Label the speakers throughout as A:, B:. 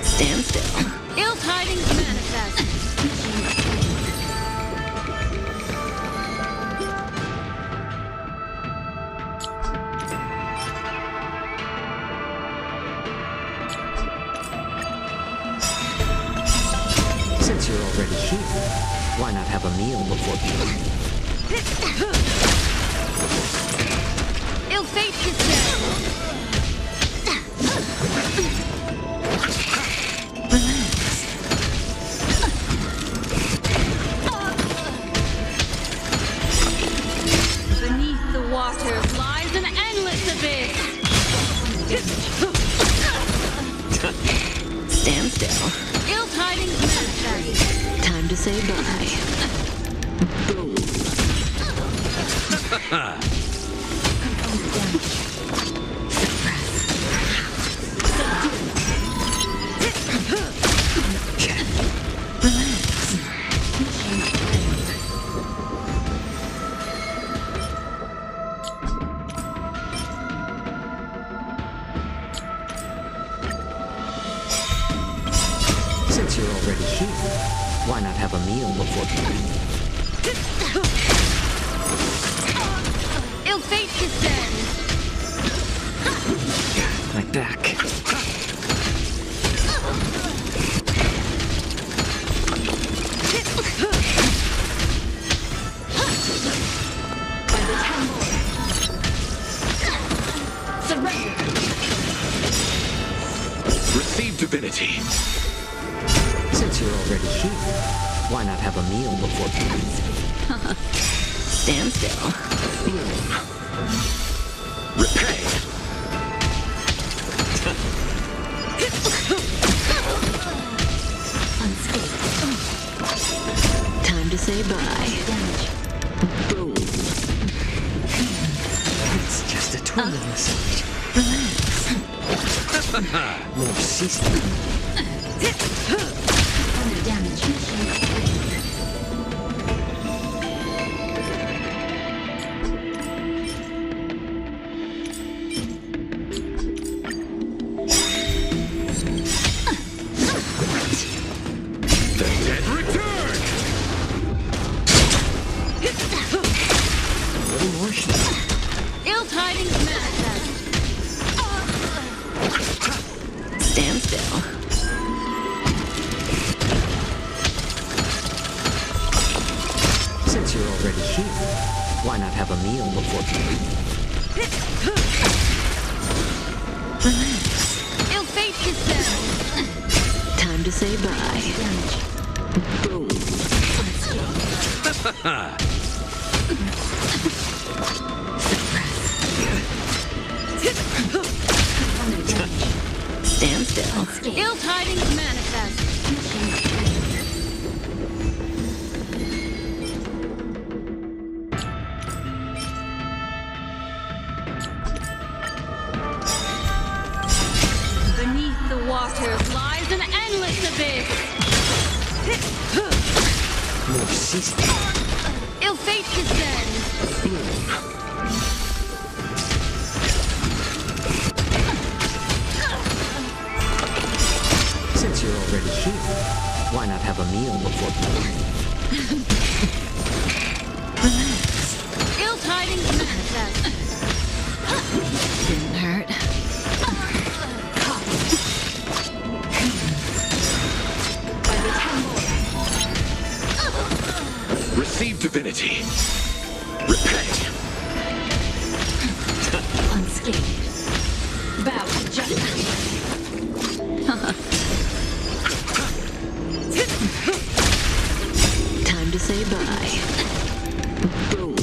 A: Stand still. Ill tidings manifest.
B: Since you're already here, why not have a meal before you?
A: Ill fate descend. Beneath the waters lies an endless abyss. Stand still. Ill tidings manifest. Time to say bye. Boom.
B: Since you're already here, why not have a meal before you?
A: Ill fate descends.
B: My back.
A: Surrender.
C: Receive divinity.
B: Since you're already here, why not have a meal before you?
A: Stand still.
C: Repay.
A: Time to say bye. Boom.
B: It's just a twirling massage.
A: Relax.
B: More sister.
A: Damage.
C: The dead return.
B: A little more heat.
A: Ill tidings manifest. Stand still.
B: Since you're already here, why not have a meal before you?
A: Relax. Ill fate descends. Time to say bye. Boom. Stand still. Ill tidings manifest. Beneath the waters lies an endless abyss.
B: More sister.
A: Ill fate descends.
B: Since you're already here, why not have a meal before you?
A: Relax. Ill tidings manifest. Didn't hurt.
C: Receive divinity. Repay.
A: Unscathed. Bow to justice. Time to say bye. Boom.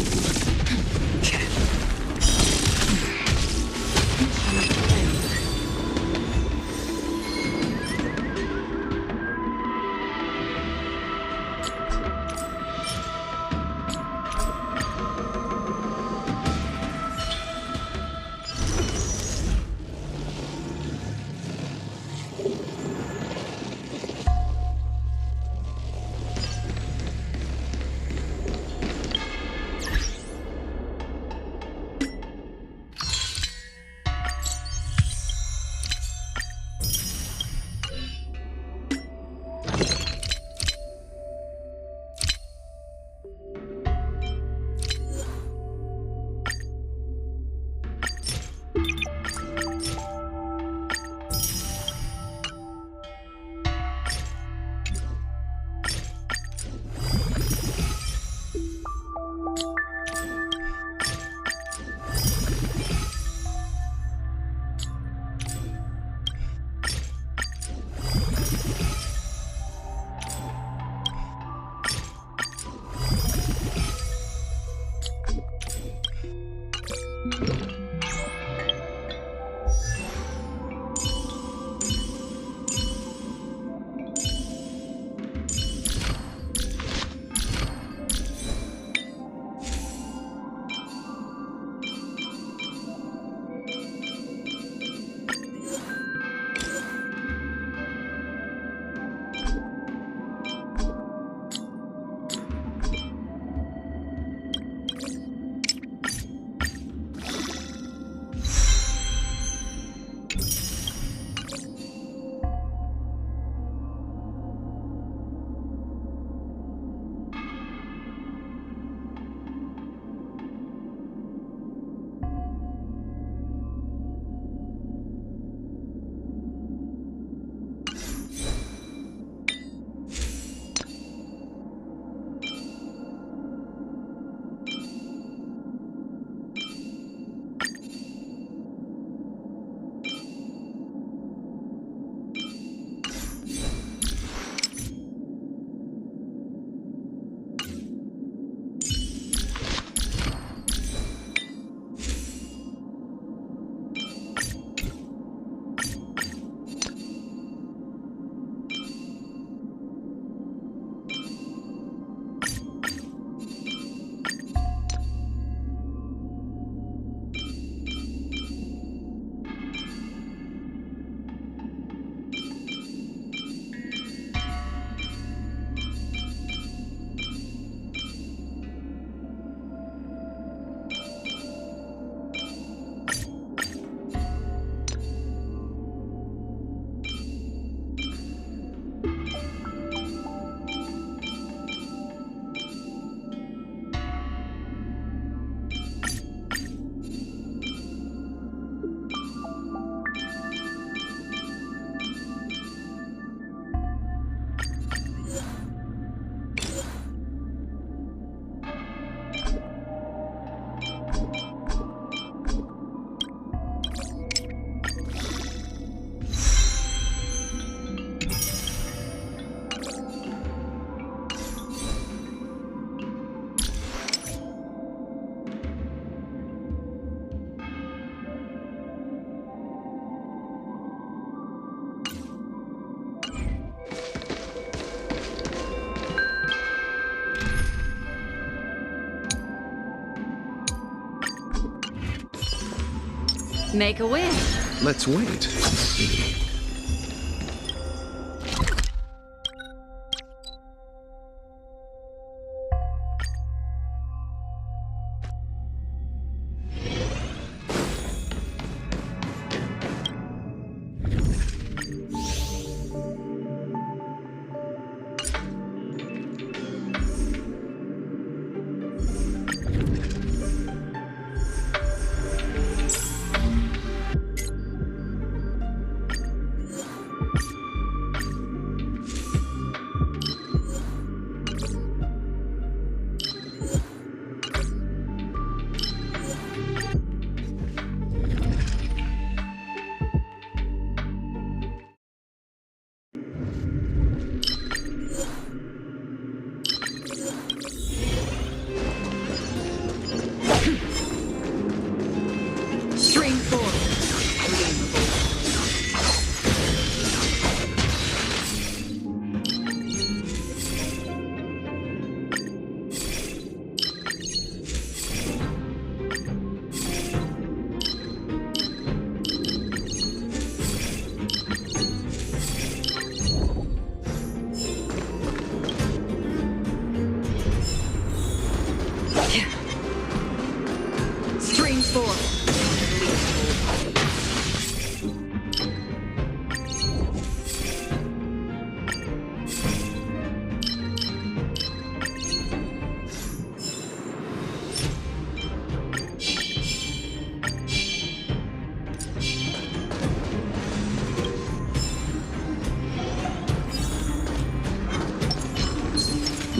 A: Make a wish.
D: Let's wait and see.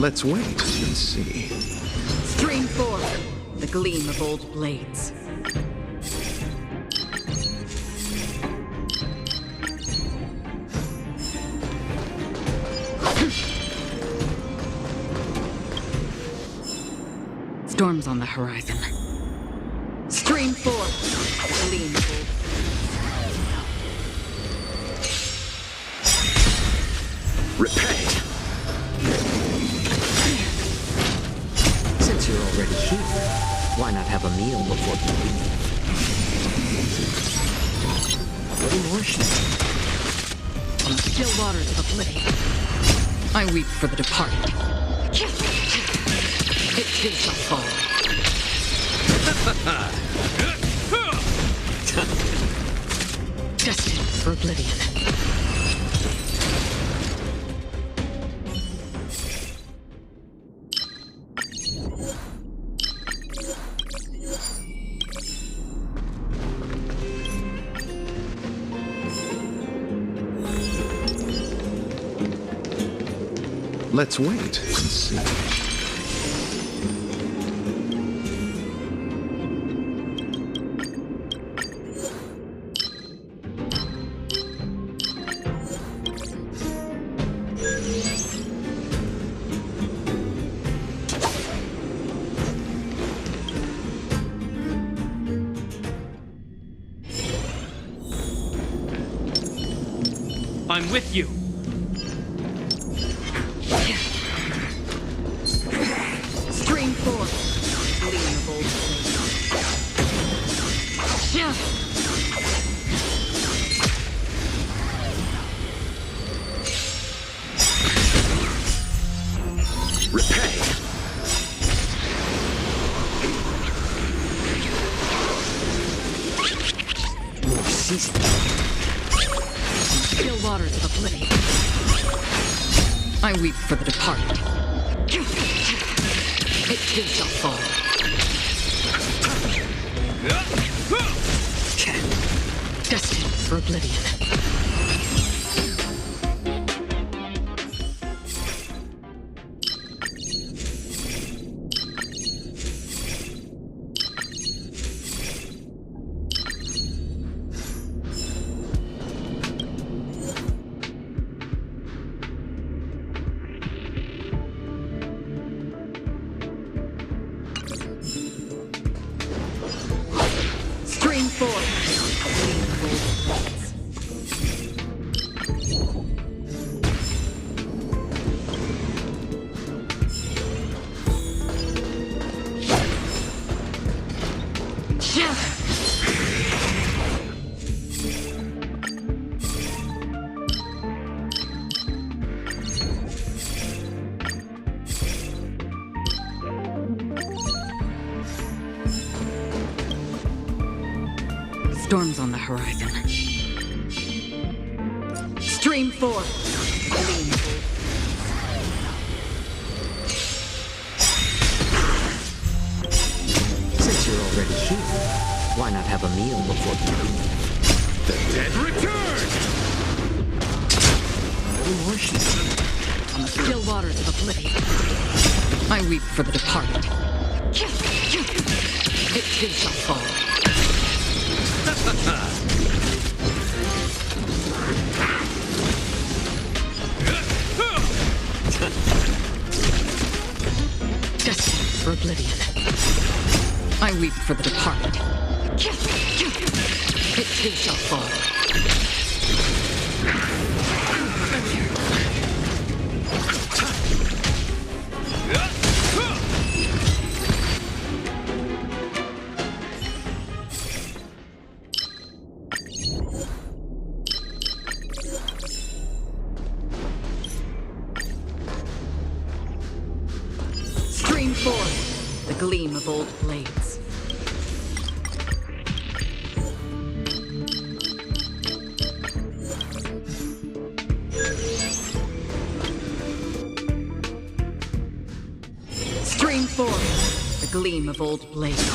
D: Let's wait and see.
A: Stream forth the gleam of old blades. Storms on the horizon. Stream forth the gleam of old.
C: Repay.
B: Since you're already here, why not have a meal before you leave? A little more
A: On the still waters of oblivion, I weep for the departed. It too shall fall. Destined for oblivion.
D: Let's wait and see.
E: I'm with you.
A: Stream forth, gleam of old
C: Repay.
B: more season.
A: still waters of oblivion. I weep for the departed. It too shall fall. Destined for oblivion. Stream forth. Storms on the horizon. Stream forth. Gleam.
B: Since you're already here, why not have a meal before you leave?
C: The dead return!
B: A little more
A: On the still waters of oblivion, I weep for the departed. It too shall fall. Destined for oblivion, I weep for the departed. It too shall fall. Stream forth the gleam of old blades. Stream forth the gleam of old blades.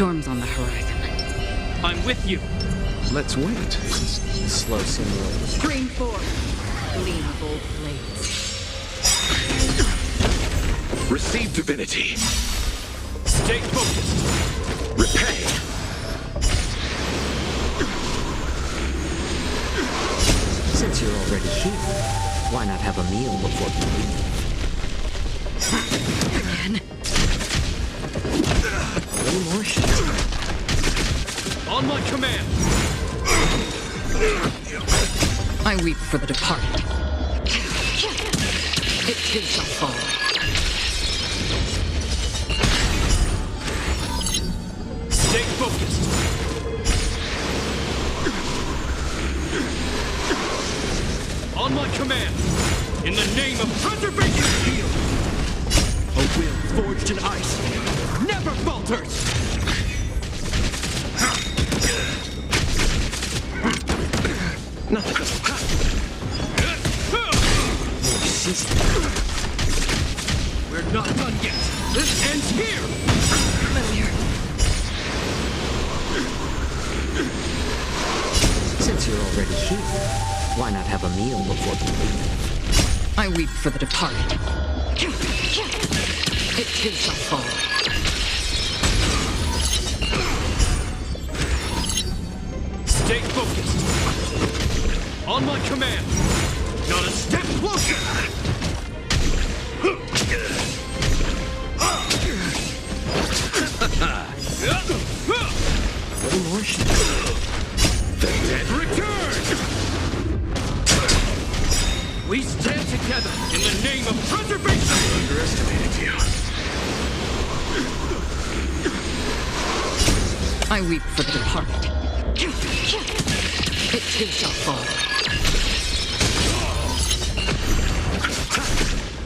A: Storms on the horizon.
E: I'm with you.
D: Let's wait and see.
B: Slow simulator.
A: Stream forward. Gleam bold blades.
C: Receive divinity.
E: Stay focused.
C: Repay.
B: Since you're already here, why not have a meal before you leave?
A: Again.
B: A little more shit.
E: On my command.
A: I weep for the departed. It too shall fall.
E: Stay focused. On my command. In the name of preservation. Heal. A will forged in ice never falters. We're not done yet. This ends here.
B: Since you're already here, why not have a meal before you leave?
A: I weep for the departed. It too shall fall.
E: Stay focused. On my command. Not a step closer.
B: A little more shit.
C: The dead
E: Return! We stand together in the name of preservation!
C: I underestimated you.
A: I weep for the departed. It too shall fall.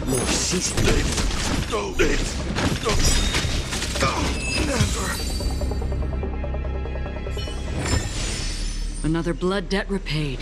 B: More seasoning.
A: Another blood debt repaid.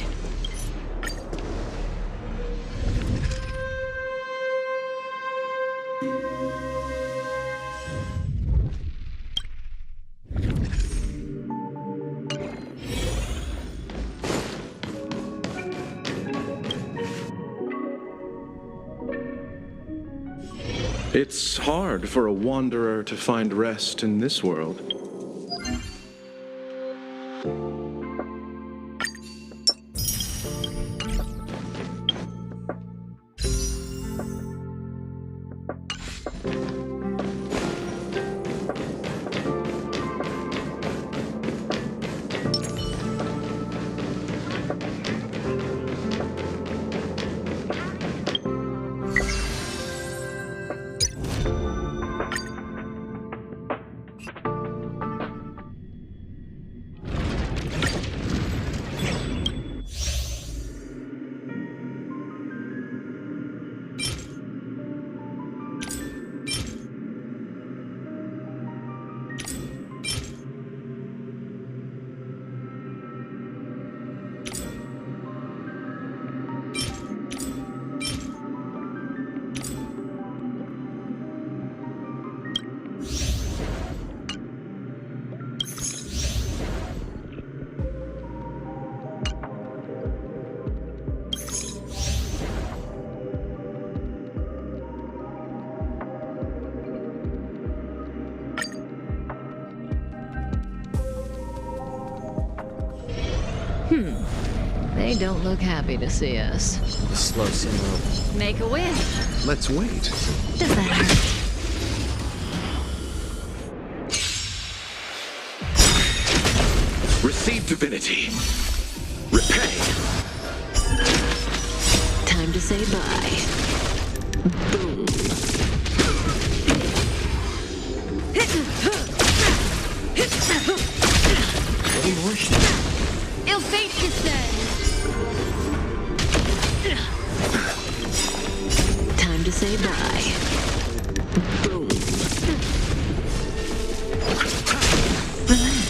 D: It's hard for a wanderer to find rest in this world.
F: They don't look happy to see us.
B: The slow simulator.
F: Make a wish.
D: Let's wait.
F: Does that hurt?
C: Receive divinity. Repay.
A: Time to say bye. Boom.
B: Little more shit.
F: Ill fate descends.
A: Time to say bye. Boom. Relax.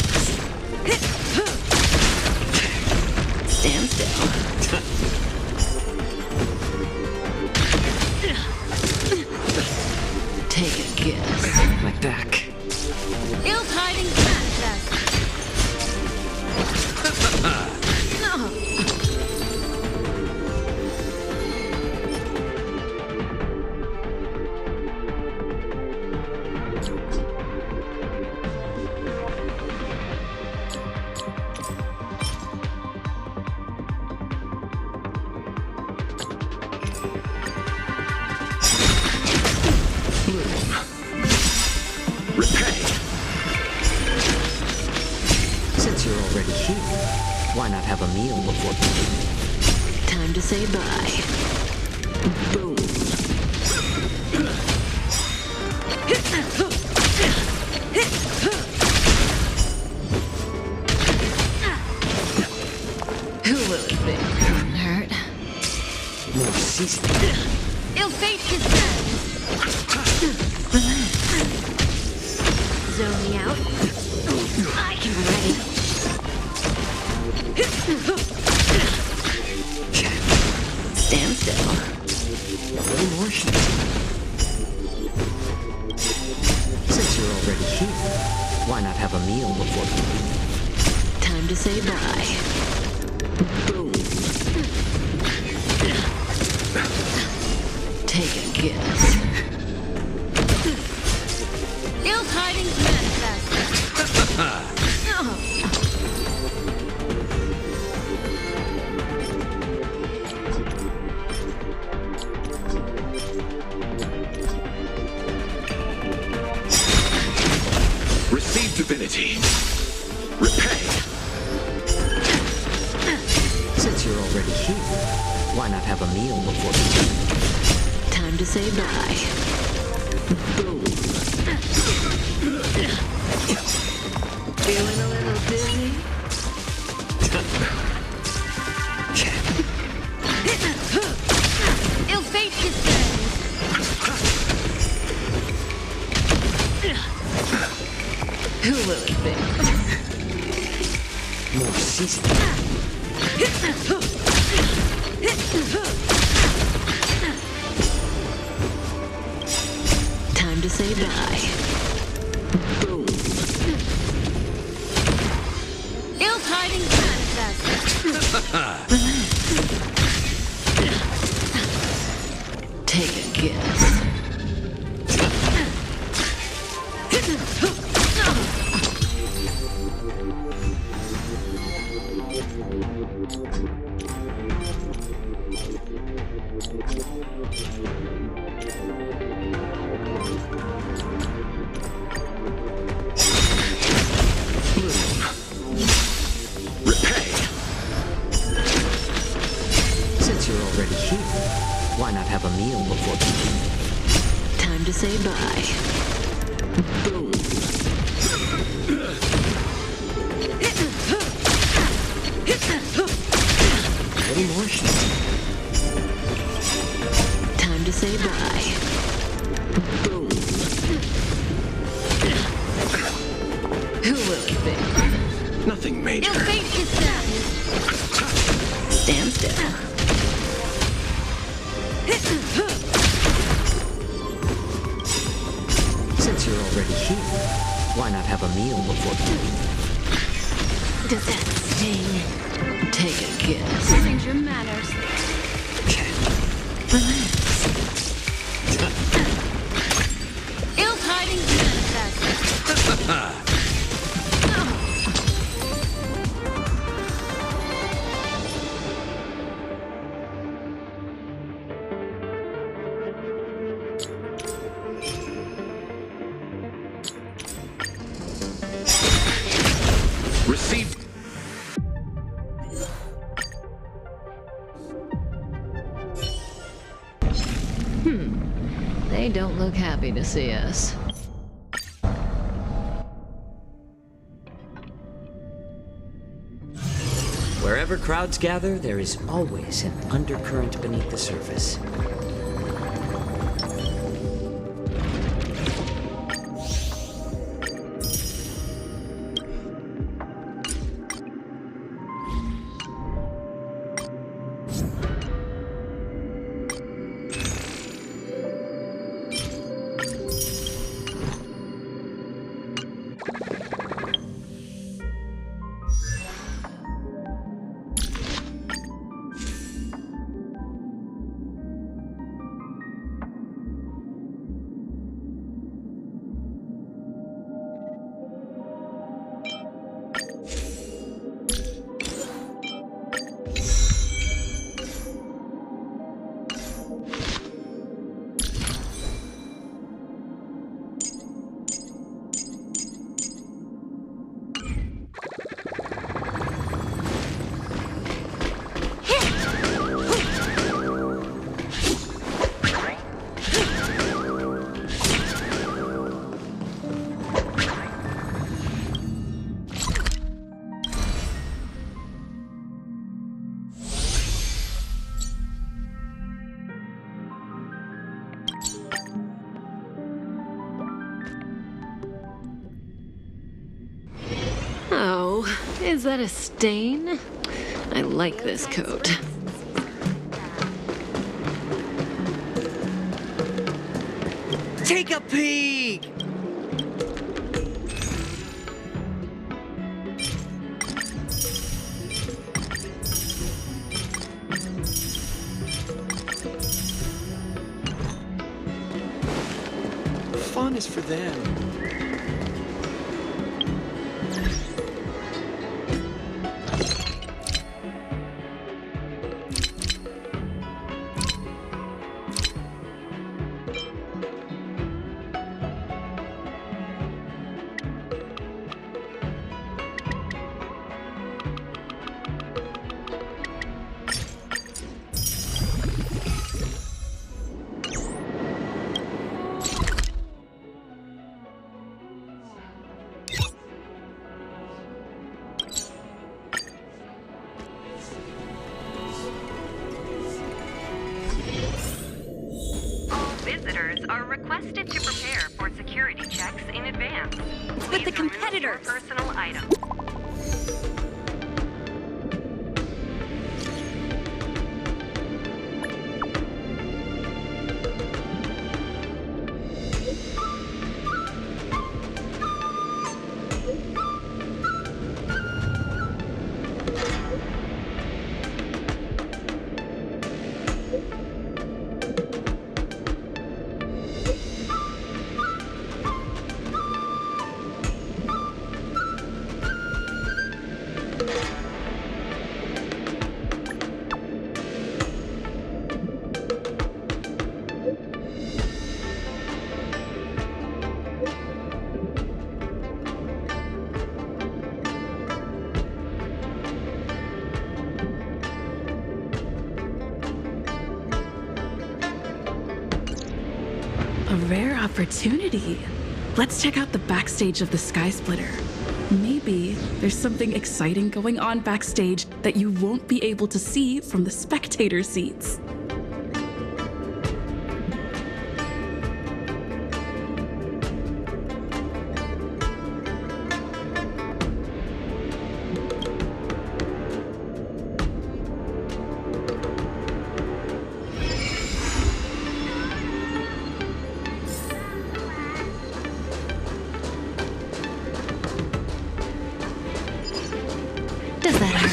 A: Stand still. Take a guess.
B: My back.
F: Ill tidings back.
B: already here. Why not have a meal before?
A: Time to say bye. Boom.
F: Who will it be? Hurt?
B: More seasoning.
F: Ill fate descends. Zone me out. I can ready. Stand still.
B: A little more heat. Since you're already here, why not have a meal before?
A: Time to say bye. Boom. Take a guess.
F: Ill tidings manifest.
C: Receive divinity. Repay.
B: Since you're already here, why not have a meal before?
A: Time to say bye. Boom.
F: Feeling a little dizzy? Ill fate descends.
A: Who will it be?
B: More seasoning.
A: Time to say bye. Boom.
F: Ill tidings manifest.
A: Take a guess.
C: Repay.
B: Since you're already here, why not have a meal before?
A: Time to say bye. Boom.
B: A little more heat.
A: Time to say bye. Boom. Who will it be?
C: Nothing
F: Ill
C: major.
F: fate descends.
A: Stand still.
B: Since you're already here, why not have a meal before?
F: Does that sting?
A: Take a guess.
F: Stranger manners. Ill tidings manifest.
C: Receive.
F: They don't look happy to see us.
B: Wherever crowds gather, there is always an undercurrent beneath the surface.
F: Oh, is that a stain? I like this coat.
G: Take a peek!
E: Fun is for them.
H: Visitors are requested to prepare for security checks in advance.
F: It's with the competitors.
H: Personal items.
I: A rare opportunity. Let's check out the backstage of the Sky Splitter. Maybe there's something exciting going on backstage that you won't be able to see from the spectator seats.
F: Does that hurt?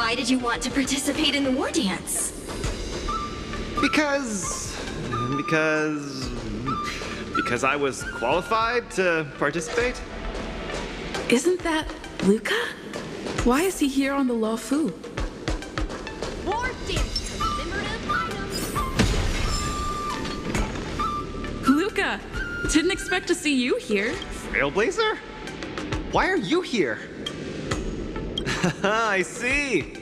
J: Why did you want to participate in the war dance?
K: Because I was qualified to participate?
I: Isn't that Luca? Why is he here on the Law Fu?
A: War dance commemorative items.
I: Luca! Didn't expect to see you here.
K: Trailblazer? Why are you here? I see.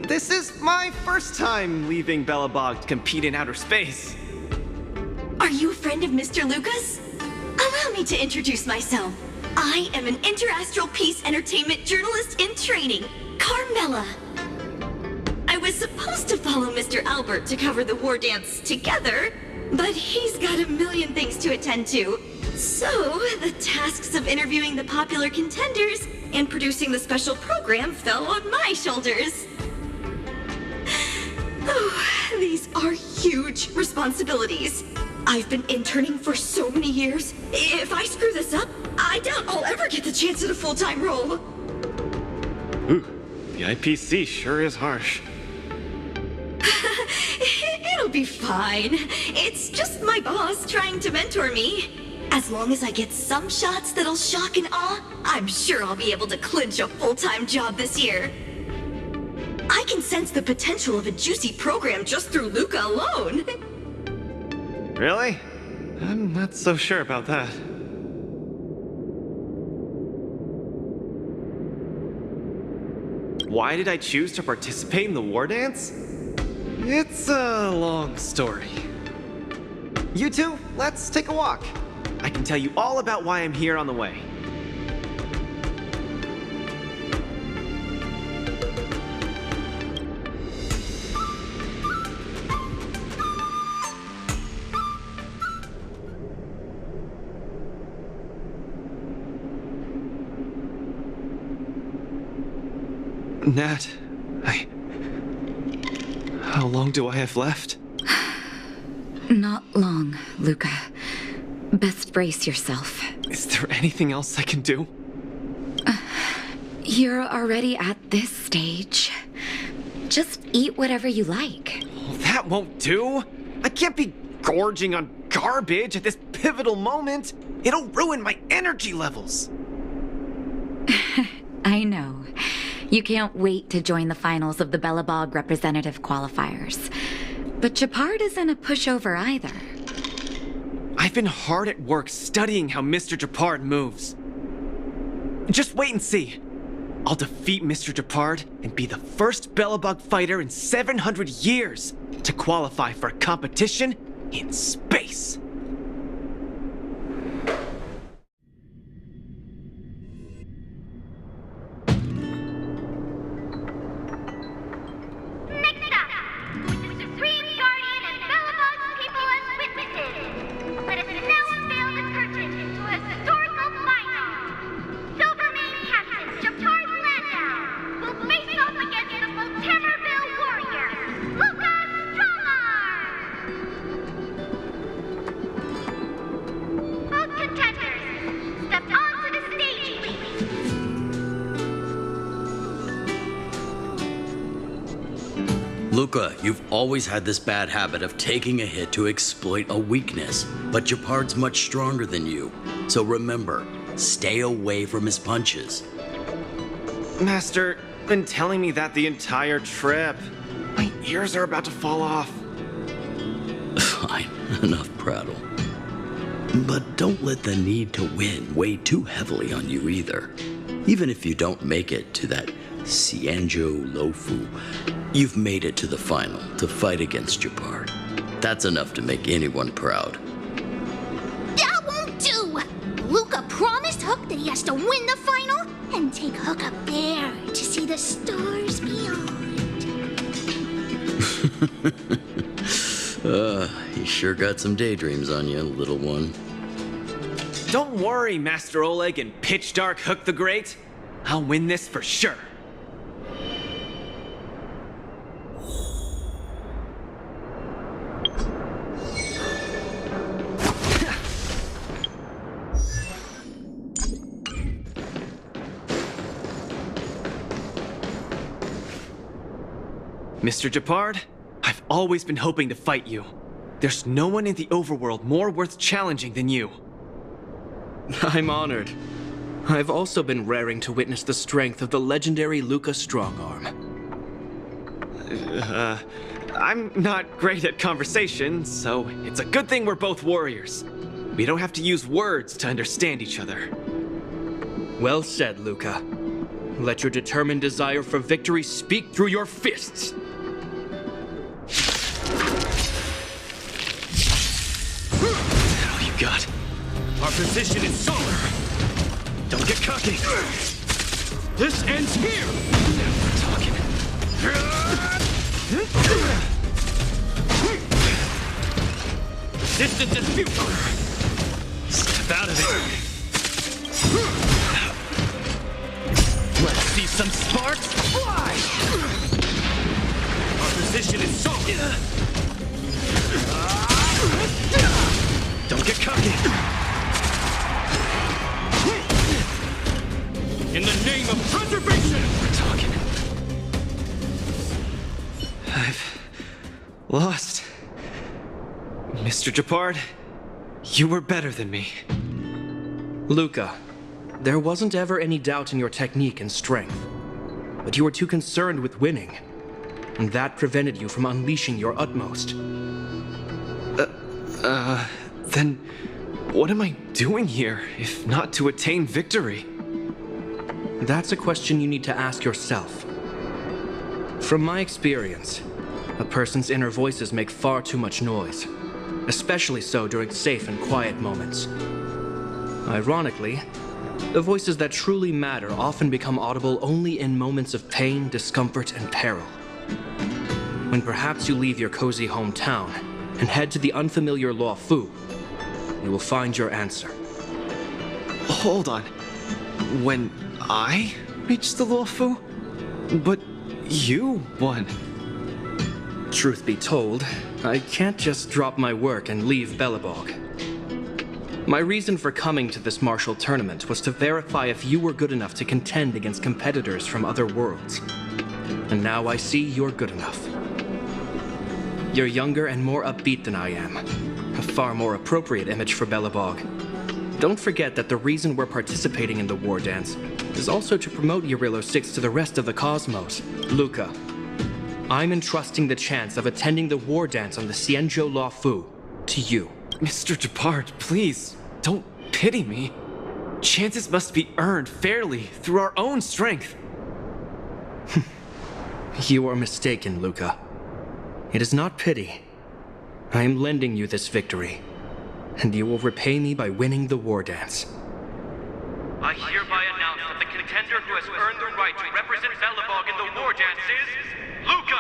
K: This is my first time leaving Belobog to compete in outer space.
J: Are you a friend of Mr. Lucas? Allow me to introduce myself. I am an interastral peace entertainment journalist in training, Carmela. I was supposed to follow Mr. Albert to cover the war dance together, but he's got a million things to attend to. So, the tasks of interviewing the popular contenders and producing the special program fell on my shoulders. Oh, these are huge responsibilities. I've been interning for so many years. If I screw this up, I doubt I'll ever get the chance at a full-time role.
K: Ooh, the IPC sure is harsh.
J: It'll be fine. It's just my boss trying to mentor me. As long as I get some shots that'll shock and awe, I'm sure I'll be able to clinch a full-time job this year. I can sense the potential of a juicy program just through Luca alone.
K: Really? I'm not so sure about that. Why did I choose to participate in the war dance? It's a long story. You two, let's take a walk. I can tell you all about why I'm here on the way. Nat, how long do I have left?
L: Not long, Luca. Best brace yourself.
K: Is there anything else I can do?
L: You're already at this stage. Just eat whatever you like.
K: Oh, that won't do. I can't be gorging on garbage at this pivotal moment. It'll ruin my energy levels.
L: I know. You can't wait to join the finals of the Belobog representative qualifiers. But Japard isn't a pushover either.
K: I've been hard at work studying how Mr. Japard moves. Just wait and see. I'll defeat Mr. Japard and be the first Belobog fighter in 700 years to qualify for a competition in space.
M: Luca, you've always had this bad habit of taking a hit to exploit a weakness, but Japard's much stronger than you. So remember, stay away from his punches.
K: Master, been telling me that the entire trip. My ears are about to fall off.
M: Fine, enough prattle. But don't let the need to win weigh too heavily on you either. Even if you don't make it to that Xianzhou Lofu, you've made it to the final to fight against Japard. That's enough to make anyone proud.
N: That won't do! Luca promised Hook that he has to win the final and take Hook up there to see the stars beyond.
M: You sure got some daydreams on you, little one.
K: Don't worry, Master Oleg and Pitch Dark Hook the Great. I'll win this for sure. Mr. Japard, I've always been hoping to fight you. There's no one in the overworld more worth challenging than you.
E: I'm honored. I've also been raring to witness the strength of the legendary Luca Strongarm.
K: I'm not great at conversation, so it's a good thing we're both warriors. We don't have to use words to understand each other.
E: Well said, Luca. Let your determined desire for victory speak through your fists.
K: All you got.
E: Our position is solid.
K: Don't get cocky.
E: This ends here.
K: Now we're talking.
E: Distance is futile.
K: Step out of it.
E: Let's see some sparks fly. Our position is solid.
K: Don't get cocky.
E: In the name of preservation!
K: We're talking. I've lost. Mr. Japard, you were better than me.
E: Luca, there wasn't ever any doubt in your technique and strength. But you were too concerned with winning. And that prevented you from unleashing your utmost.
K: Then what am I doing here, if not to attain victory?
E: That's a question you need to ask yourself. From my experience, a person's inner voices make far too much noise, especially so during safe and quiet moments. Ironically, the voices that truly matter often become audible only in moments of pain, discomfort, and peril. When perhaps you leave your cozy hometown and head to the unfamiliar Luo Fu, you will find your answer.
K: Hold on. When I reached the Luo Fu? But you won.
E: Truth be told, I can't just drop my work and leave Belobog. My reason for coming to this martial tournament was to verify if you were good enough to contend against competitors from other worlds. And now I see you're good enough. You're younger and more upbeat than I am. A far more appropriate image for Belobog. Don't forget that the reason we're participating in the war dance is also to promote Eurillo 6 to the rest of the cosmos. Luca, I'm entrusting the chance of attending the war dance on the Xianzhou Luo Fu to you.
K: Mr. Japard, please, don't pity me. Chances must be earned fairly through our own strength.
E: You are mistaken, Luca. It is not pity. I am lending you this victory, and you will repay me by winning the war dance.
O: I hereby announce that the contender who has earned the right to represent Belobog in the war dance is Luca!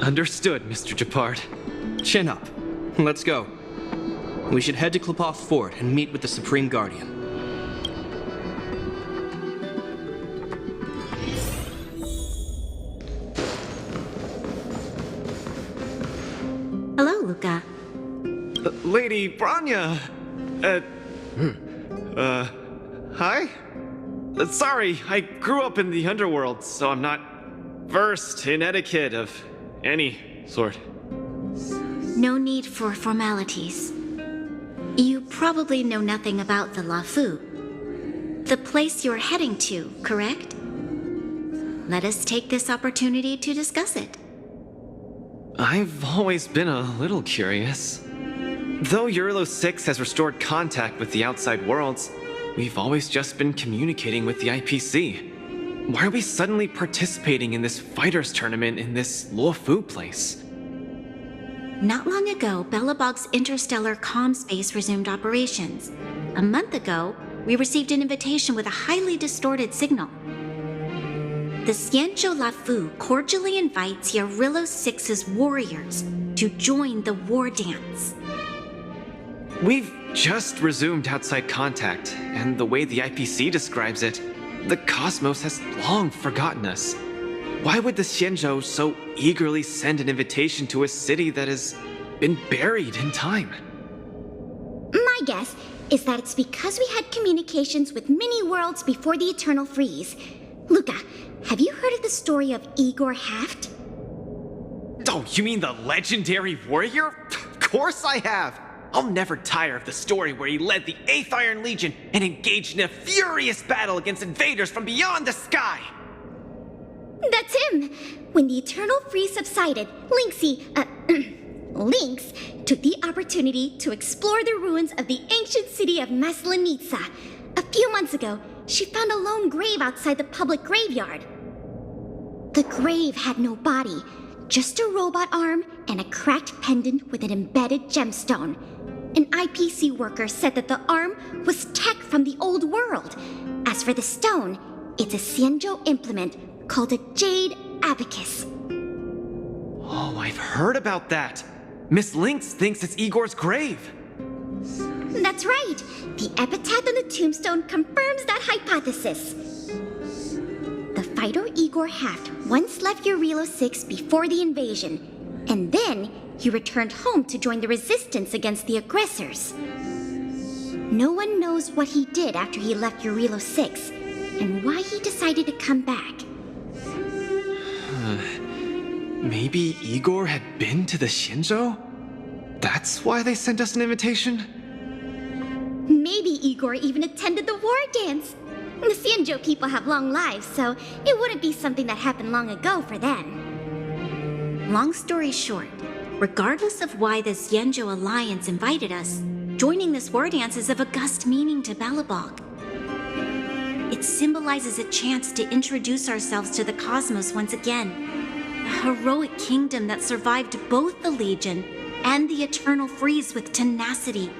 K: Understood, Mr. Japard.
E: Chin up. Let's go. We should head to Klipov Fort and meet with the Supreme Guardian.
J: Hello, Luca.
K: Lady Branya! Hi? Sorry, I grew up in the underworld, so I'm not versed in etiquette of any sort.
J: No need for formalities. You probably know nothing about the Luo Fu. The place you're heading to, correct? Let us take this opportunity to discuss it.
K: I've always been a little curious. Though Eurillo 6 has restored contact with the outside worlds, we've always just been communicating with the IPC. Why are we suddenly participating in this fighters tournament in this Luo Fu place?
J: Not long ago, Belobog's interstellar comm space resumed operations. A month ago, we received an invitation with a highly distorted signal. The Xianzhou Luo Fu cordially invites Eurillo 6's warriors to join the war dance.
K: We've just resumed outside contact, and the way the IPC describes it, the cosmos has long forgotten us. Why would the Xianzhou so eagerly send an invitation to a city that has been buried in time?
N: My guess is that it's because we had communications with many worlds before the Eternal Freeze. Luca, have you heard of the story of Igor Haft?
K: Oh, you mean the legendary warrior? Of course I have! I'll never tire of the story where he led the 8th Iron Legion and engaged in a furious battle against invaders from beyond the sky!
N: That's him! When the Eternal Freeze subsided, Lynx took the opportunity to explore the ruins of the ancient city of Maslenitsa. A few months ago, she found a lone grave outside the public graveyard. The grave had no body, just a robot arm and a cracked pendant with an embedded gemstone. An IPC worker said that the arm was tech from the old world. As for the stone, it's a Xianzhou implement called a Jade Abacus.
K: Oh, I've heard about that. Miss Lynx thinks it's Igor's grave.
N: That's right. The epitaph on the tombstone confirms that hypothesis. The fighter Igor Haft once left Eurilo 6 before the invasion, and then he returned home to join the resistance against the aggressors. No one knows what he did after he left Eurilo 6, and why he decided to come back.
K: Maybe Igor had been to the Xianzhou? That's why they sent us an invitation?
N: Maybe Igor even attended the war dance. The Xianzhou people have long lives, so it wouldn't be something that happened long ago for them.
J: Long story short, regardless of why the Xianzhou Alliance invited us, joining this war dance is of august meaning to Belobog. It symbolizes a chance to introduce ourselves to the cosmos once again. A heroic kingdom that survived both the Legion and the Eternal Freeze with tenacity.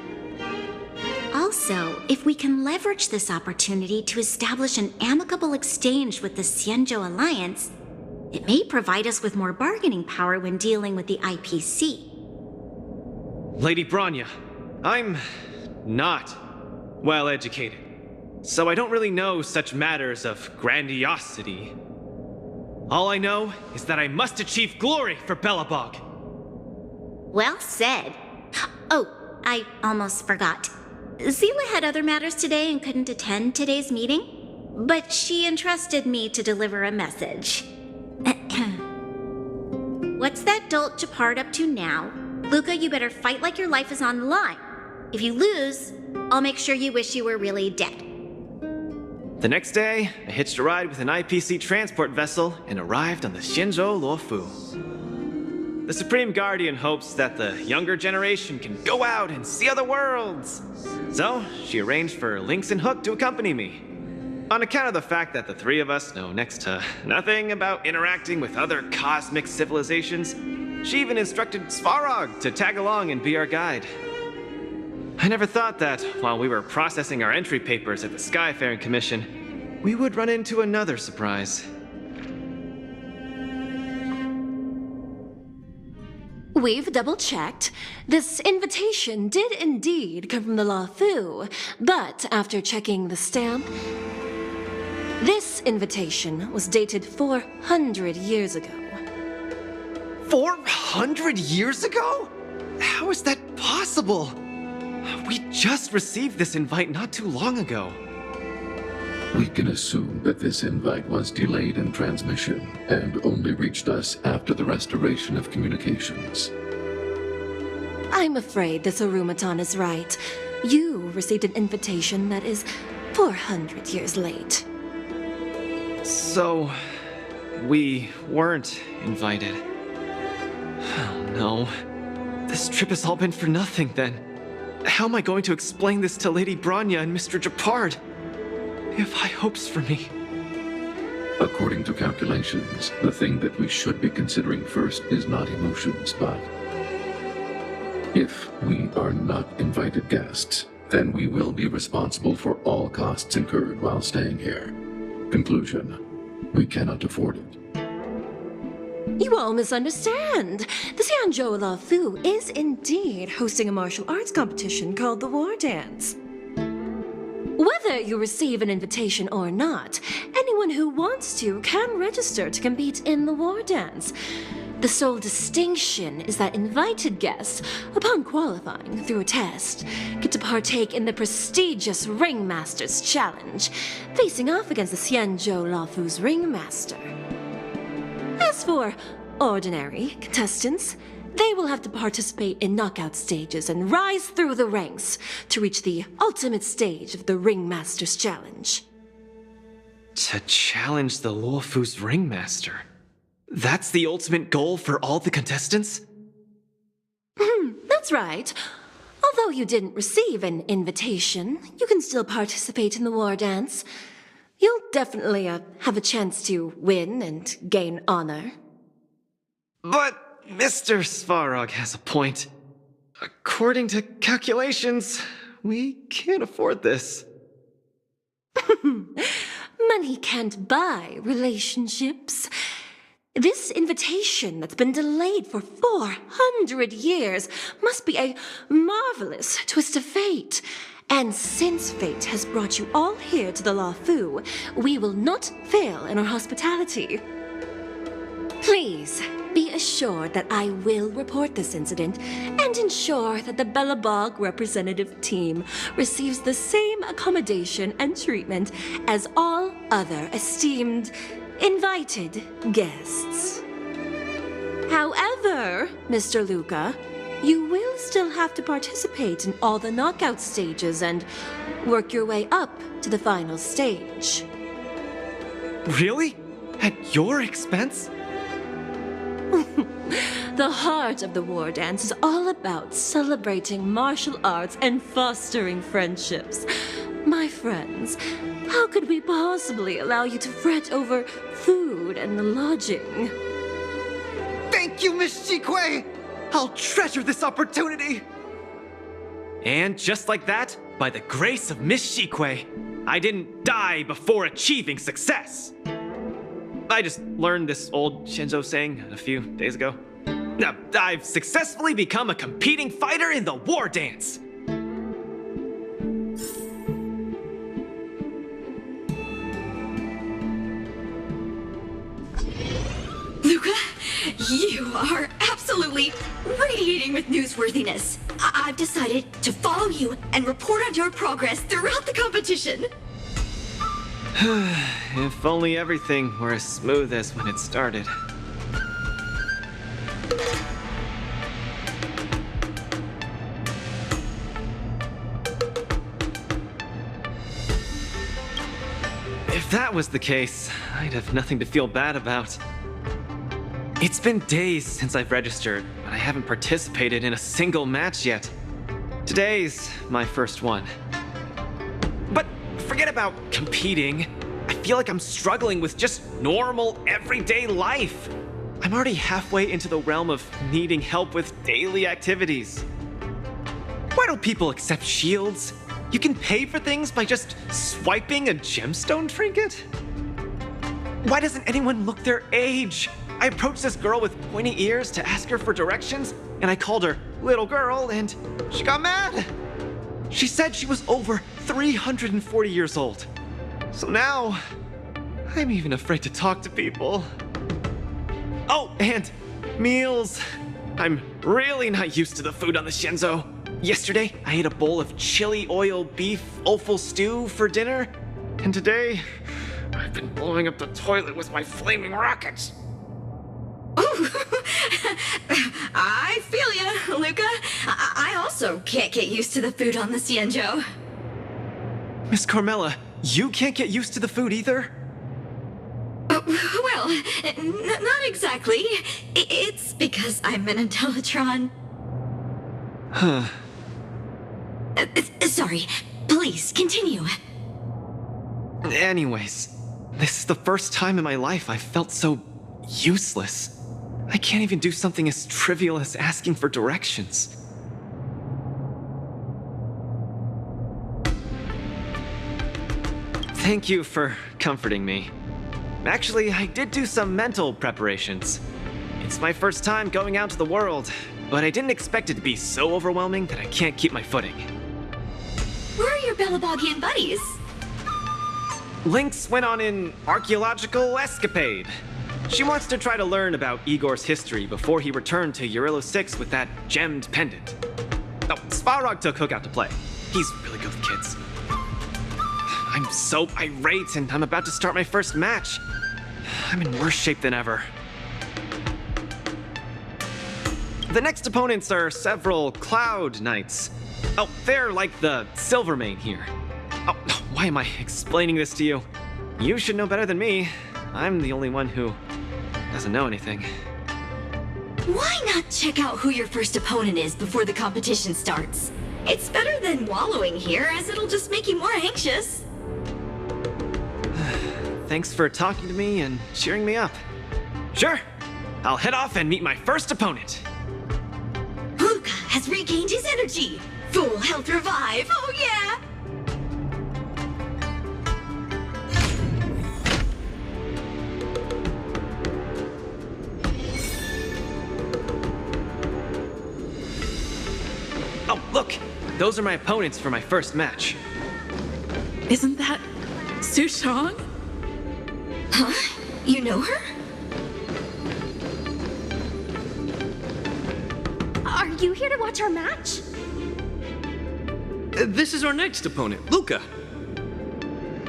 J: Also, if we can leverage this opportunity to establish an amicable exchange with the Xianzhou Alliance, it may provide us with more bargaining power when dealing with the IPC.
K: Lady Bronya, I'm not well educated, so I don't really know such matters of grandiosity. All I know is that I must achieve glory for Belobog.
J: Well said. Oh, I almost forgot. Zila had other matters today and couldn't attend today's meeting, but she entrusted me to deliver a message. What's that dolt Japard up to now? Luca, you better fight like your life is on the line. If you lose, I'll make sure you wish you were really dead.
K: The next day, I hitched a ride with an IPC transport vessel and arrived on the Xianzhou Luofu. The Supreme Guardian hopes that the younger generation can go out and see other worlds. So, she arranged for Lynx and Hook to accompany me. On account of the fact that the three of us know next to nothing about interacting with other cosmic civilizations, she even instructed Svarog to tag along and be our guide. I never thought that, while we were processing our entry papers at the Skyfaring Commission, we would run into another surprise.
F: We've double-checked. This invitation did indeed come from the Luofu, but after checking the stamp, this invitation was dated 400 years ago.
K: 400 years ago? How is that possible? We just received this invite not too long ago.
P: We can assume that this invite was delayed in transmission and only reached us after the restoration of communications.
F: I'm afraid this Arumaton is right. You received an invitation that is 400 years late.
K: So, we weren't invited. Oh no. This trip has all been for nothing then. How am I going to explain this to Lady Bronya and Mr. Japard? They have high hopes for me.
P: According to calculations, the thing that we should be considering first is not emotions, but if we are not invited guests, then we will be responsible for all costs incurred while staying here. Conclusion, we cannot afford it.
F: You all misunderstand. The Xianzhou Luofu is indeed hosting a martial arts competition called the War Dance. Whether Whether you receive an invitation or not, anyone who wants to can register to compete in the war dance. The sole distinction is that invited guests, upon qualifying through a test, get to partake in the prestigious Ringmaster's Challenge, facing off against the Xianzhou Laofu's Ringmaster. As for ordinary contestants, they will have to participate in knockout stages and rise through the ranks to reach the ultimate stage of the Ringmaster's Challenge.
K: To challenge the Laofu's Ringmaster? That's the ultimate goal for all the contestants?
F: That's right. Although you didn't receive an invitation, you can still participate in the war dance. You'll definitely have a chance to win and gain honor.
K: But Mr. Svarog has a point. According to calculations, we can't afford this.
F: Money can't buy relationships. This invitation that's been delayed for 400 years must be a marvelous twist of fate. And since fate has brought you all here to the Laofu, we will not fail in our hospitality. Please be assured that I will report this incident and ensure that the Belobog representative team receives the same accommodation and treatment as all other esteemed invited guests. However, Mr. Luca, you will still have to participate in all the knockout stages and work your way up to the final stage.
K: Really? At your expense?
F: The heart of the war dance is all about celebrating martial arts and fostering friendships. My friends, how could we possibly allow you to fret over food and lodging?
K: Thank you, Miss Shikue! I'll treasure this opportunity! And just like that, by the grace of Miss Shikue, I didn't die before achieving success! I just learned this old Xianzhou saying a few days ago. I've successfully become a competing fighter in the war dance!
J: Luca, you are absolutely radiating with newsworthiness. I've decided to follow you and report on your progress throughout the competition.
K: If only everything were as smooth as when it started. If that was the case, I'd have nothing to feel bad about. It's been days since I've registered, but I haven't participated in a single match yet. Today's my first one. But forget about competing. I feel like I'm struggling with just normal, everyday life. I'm already halfway into the realm of needing help with daily activities. Why don't people accept shields? You can pay for things by just swiping a gemstone trinket? Why doesn't anyone look their age? I approached this girl with pointy ears to ask her for directions, and I called her little girl, and she got mad. She said she was over 340 years old. So now, I'm even afraid to talk to people. Oh, and meals. I'm really not used to the food on the Xianzhou. Yesterday, I ate a bowl of chili oil beef offal stew for dinner, and today, I've been blowing up the toilet with my flaming rockets.
J: I feel ya, Luca. I also can't get used to the food on the Xianzhou.
K: Miss Carmela, you can't get used to the food either?
J: Well, not exactly. It's because I'm an Intellatron.
K: Huh.
J: Sorry. Please, continue.
K: Anyways, this is the first time in my life I've felt so useless. I can't even do something as trivial as asking for directions. Thank you for comforting me. Actually, I did do some mental preparations. It's my first time going out to the world, but I didn't expect it to be so overwhelming that I can't keep my footing.
J: Where are your Belobogian buddies?
K: Lynx went on an archaeological escapade. She wants to try to learn about Igor's history before he returned to Urilla 6 with that gemmed pendant. Oh, Svarog took Hook out to play. He's really good with kids. I'm so irate, and I'm about to start my first match. I'm in worse shape than ever. The next opponents are several Cloud Knights. Oh, they're like the Silvermane here. Oh, why am I explaining this to you? You should know better than me. I'm the only one who doesn't know anything.
J: Why not check out who your first opponent is before the competition starts? It's better than wallowing here, as it'll just make you more anxious.
K: Thanks for talking to me and cheering me up. Sure, I'll head off and meet my first opponent.
J: Luca has regained his energy. Full health revive, oh yeah!
K: Oh, look! Those are my opponents for my first match.
I: Isn't that Sushong?
J: Huh? You know her?
F: Are you here to watch our match?
E: This is our next opponent, Luca.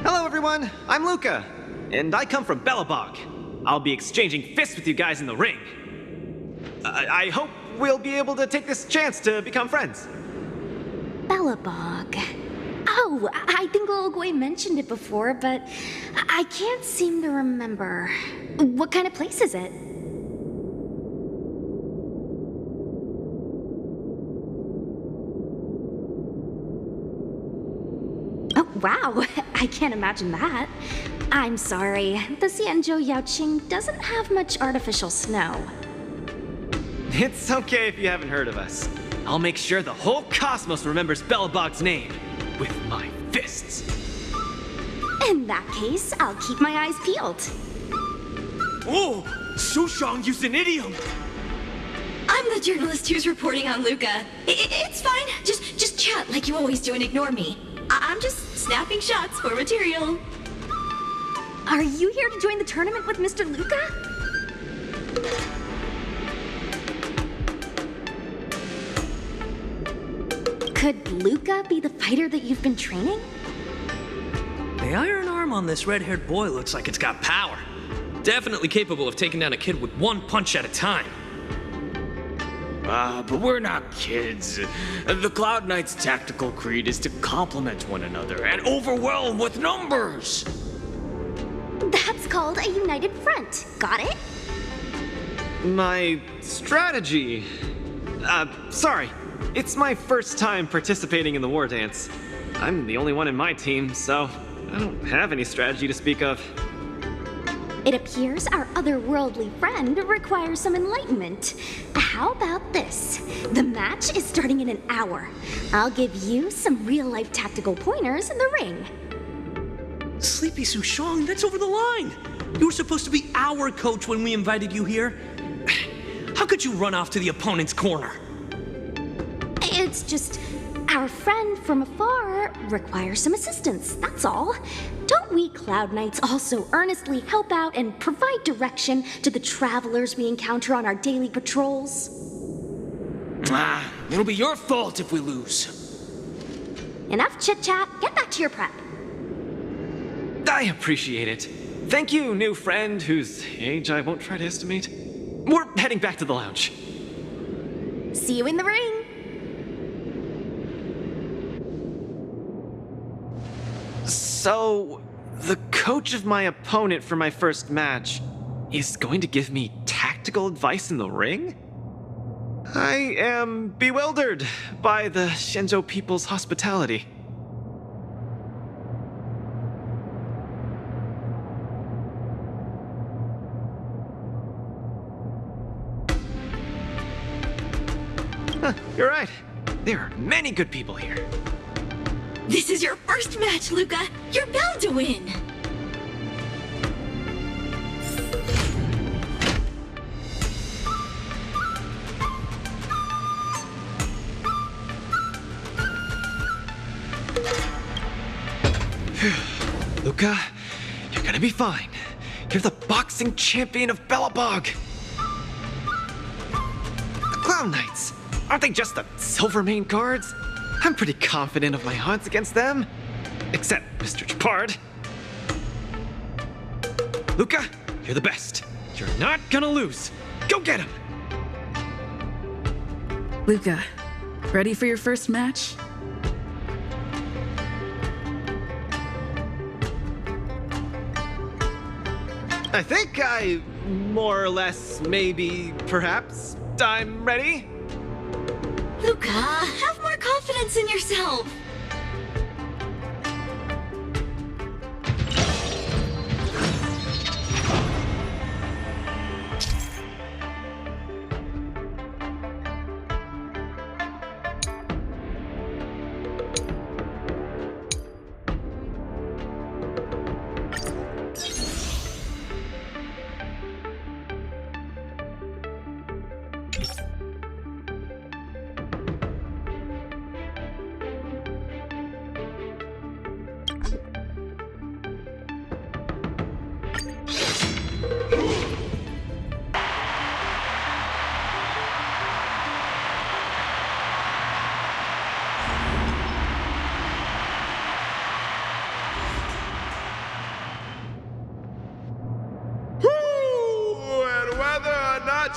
K: Hello, everyone. I'm Luca, and I come from Belobog. I'll be exchanging fists with you guys in the ring. I hope we'll be able to take this chance to become friends.
F: Belobog. Oh, I think Olgoi mentioned it before, but I can't seem to remember. What kind of place is it? Oh, wow. I can't imagine that. I'm sorry. The Xianzhou Yaoqing doesn't have much artificial snow.
K: It's okay if you haven't heard of us. I'll make sure the whole cosmos remembers Belobog's name with my fists.
F: In that case, I'll keep my eyes peeled.
G: Oh, Sushong used an idiom.
J: I'm the journalist who's reporting on Luca. It's fine. Just chat like you always do and ignore me. I'm just snapping shots for material.
F: Are you here to join the tournament with Mr. Luca? Could Luca be the fighter that you've been training?
Q: The iron arm on this red-haired boy looks like it's got power.
E: Definitely capable of taking down a kid with one punch at a time.
G: But we're not kids. The Cloud Knight's tactical creed is to complement one another and overwhelm with numbers.
F: That's called a united front. Got it?
K: My strategy. Sorry. It's my first time participating in the war dance. I'm the only one in my team, so I don't have any strategy to speak of.
F: It appears our otherworldly friend requires some enlightenment. How about this? The match is starting in an hour. I'll give you some real-life tactical pointers in the ring.
Q: Sleepy Sushong, that's over the line. You were supposed to be our coach when we invited you here. How could you run off to the opponent's corner?
F: It's just, our friend from afar requires some assistance, that's all. Don't we Cloud Knights also earnestly help out and provide direction to the travelers we encounter on our daily patrols?
G: It'll be your fault if we lose.
F: Enough chit-chat, get back to your prep.
K: I appreciate it. Thank you, new friend whose age I won't try to estimate. We're heading back to the lounge.
F: See you in the ring.
K: So, the coach of my opponent for my first match is going to give me tactical advice in the ring? I am bewildered by the Xianzhou people's hospitality. Huh, you're right. There are many good people here.
J: This is your first match, Luca. You're bound to win.
K: Luca, You're gonna be fine. You're the boxing champion of Belobog. The Clown Knights, aren't they just the Silvermane guards? I'm pretty confident of my odds against them. Except Mr. Japard. Luca, you're the best. You're not gonna lose. Go get him!
I: Luca, ready for your first match?
K: I think more or less, maybe, perhaps, I'm ready.
J: Luca, have more confidence in yourself.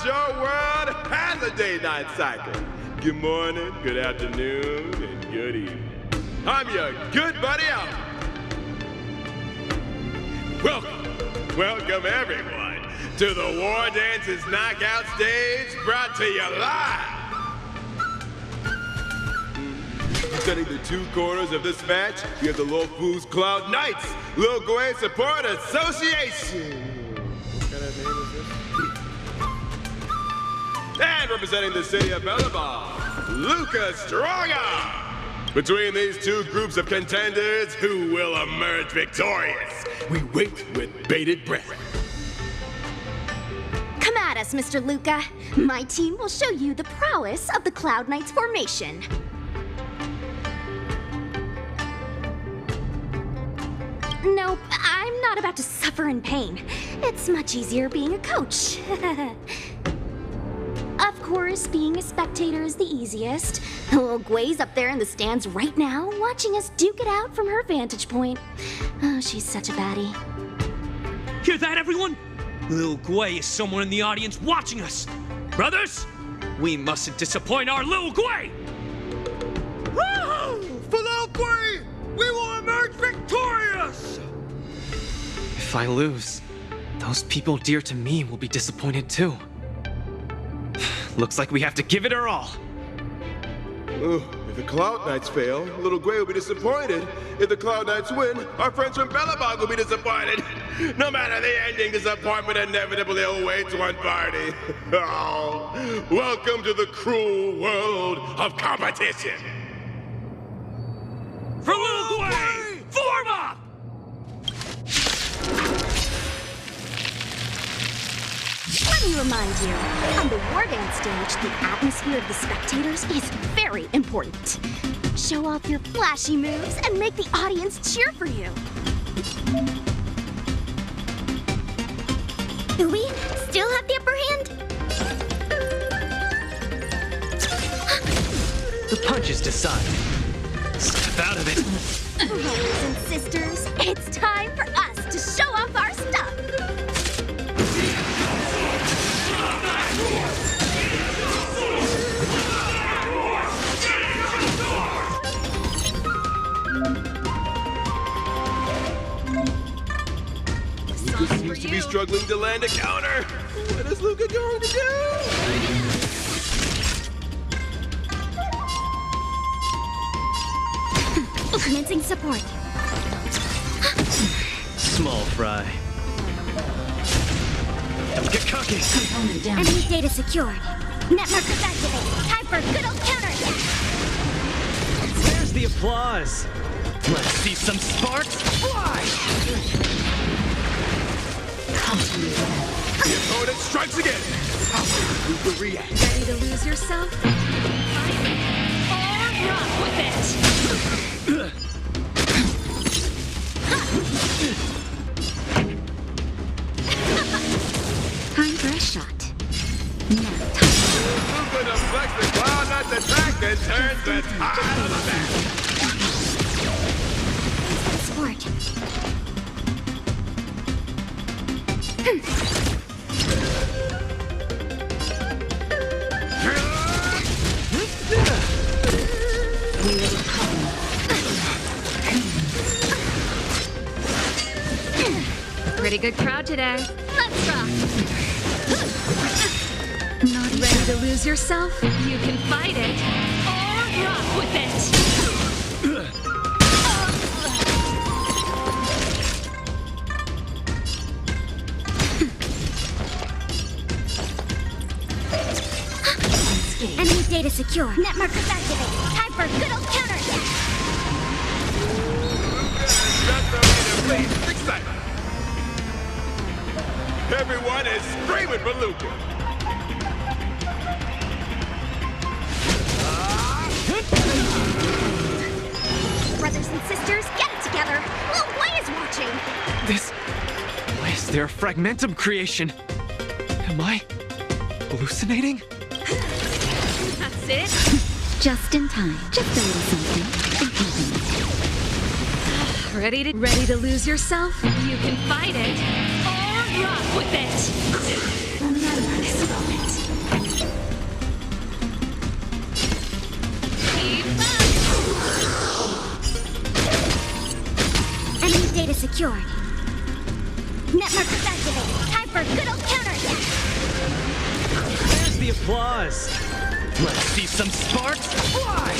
R: Your world has a day-night cycle. Good morning, good afternoon, and good evening. I'm your good buddy Albert. Welcome everyone to the Wardance's knockout stage, brought to you live. Presenting the two corners of this match, we have the Lofu's Cloud Knights, Lil Gwei Support Association. What kind of name is this? And representing the city of Belobog, Luca Stronga. Between these two groups of contenders, who will emerge victorious? We wait with bated breath.
N: Come at us, Mr. Luca. My team will show you the prowess of the Cloud Knights formation. Nope, I'm not about to suffer in pain. It's much easier being a coach. Of course, being a spectator is the easiest. Lil Gwei's up there in the stands right now, watching us duke it out from her vantage point. Oh, she's such a baddie.
Q: Hear that, everyone? Lil Gwei is somewhere in the audience watching us. Brothers, we mustn't disappoint our Lil Gwei!
R: Woo! For Lil Gwei, we will emerge victorious!
K: If I lose, those people dear to me will be disappointed too. Looks like we have to give it our all.
R: If the Cloud Knights fail, Lil Gwei will be disappointed. If the Cloud Knights win, our friends from Belobog will be disappointed. No matter the ending, disappointment inevitably awaits one party. Oh, welcome to the cruel world of competition.
Q: For Lil Gwei, form up!
N: Let me remind you, on the Wardance stage, the atmosphere of the spectators is very important. Show off your flashy moves and make the audience cheer for you. Do we still have the upper hand?
K: The punches decide. Step out of it.
N: Brothers and sisters, it's time for us to show off our stuff.
R: Luca seems to be struggling to land a counter. What is Luca going to do?
N: Commencing support.
E: Small fry.
K: Don't get cocky.
N: Component down. Enemy data secured. Net markers activated. Time for a good old counterattack.
K: There's the applause. Let's see some sparks fly!
R: The opponent strikes again. How will Luca react?
F: Ready to lose yourself? Or rock with it!
R: Luca deflects the Cloud Knight's attack and turns the tide of the battle.
N: Sport.
A: Pretty good crowd today.
N: Let's rock.
A: Not ready to lose yourself? You can fight it or rock with it.
N: Enemy data secure. Net markers activate. Time for a good old counterattack.
R: Please, fix that. Everyone is screaming for Luca.
N: Brothers and sisters, get it together. Little Way is watching.
K: Why is there a fragmentum creation? Am I hallucinating?
A: That's it?
L: Just in time. Just a little something.
A: Ready to lose yourself? You can fight it or rock with it. Remember this moment. Keep up.
N: Enemy data secured. Net markers activated. Time for a good old counterattack.
K: There's the applause. Let's see some sparks fly!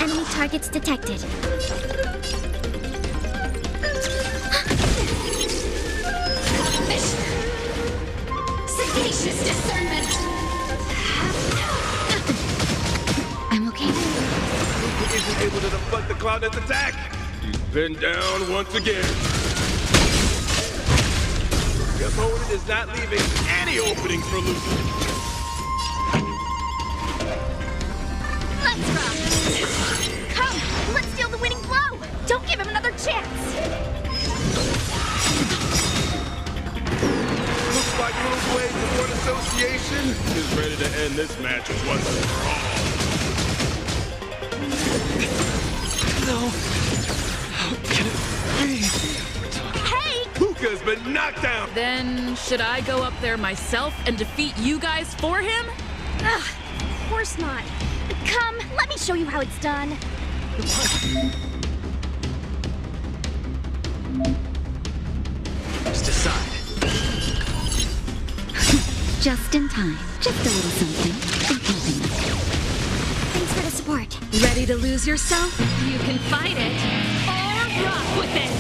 N: Enemy targets detected.
A: Sagacious discernment.
L: I'm okay.
R: Luca isn't able to deflect the Cloud Knight's attack. He's been down once again. The opponent is not leaving any openings for Luca.
N: Let's rock. Come, let's deal the winning blow. Don't give him another chance.
R: Looks like Little Way Support Association is ready to end this match once and for all.
K: No. How can it be?
N: Hey!
R: Luca's been knocked down!
I: Then, should I go up there myself and defeat you guys for him?
N: Ugh, of course not. Come, let me show you how it's done.
K: Just decide.
L: Just in time. Just a little something.
N: Thanks for the support.
A: Ready to lose yourself? You can fight it or rock with it.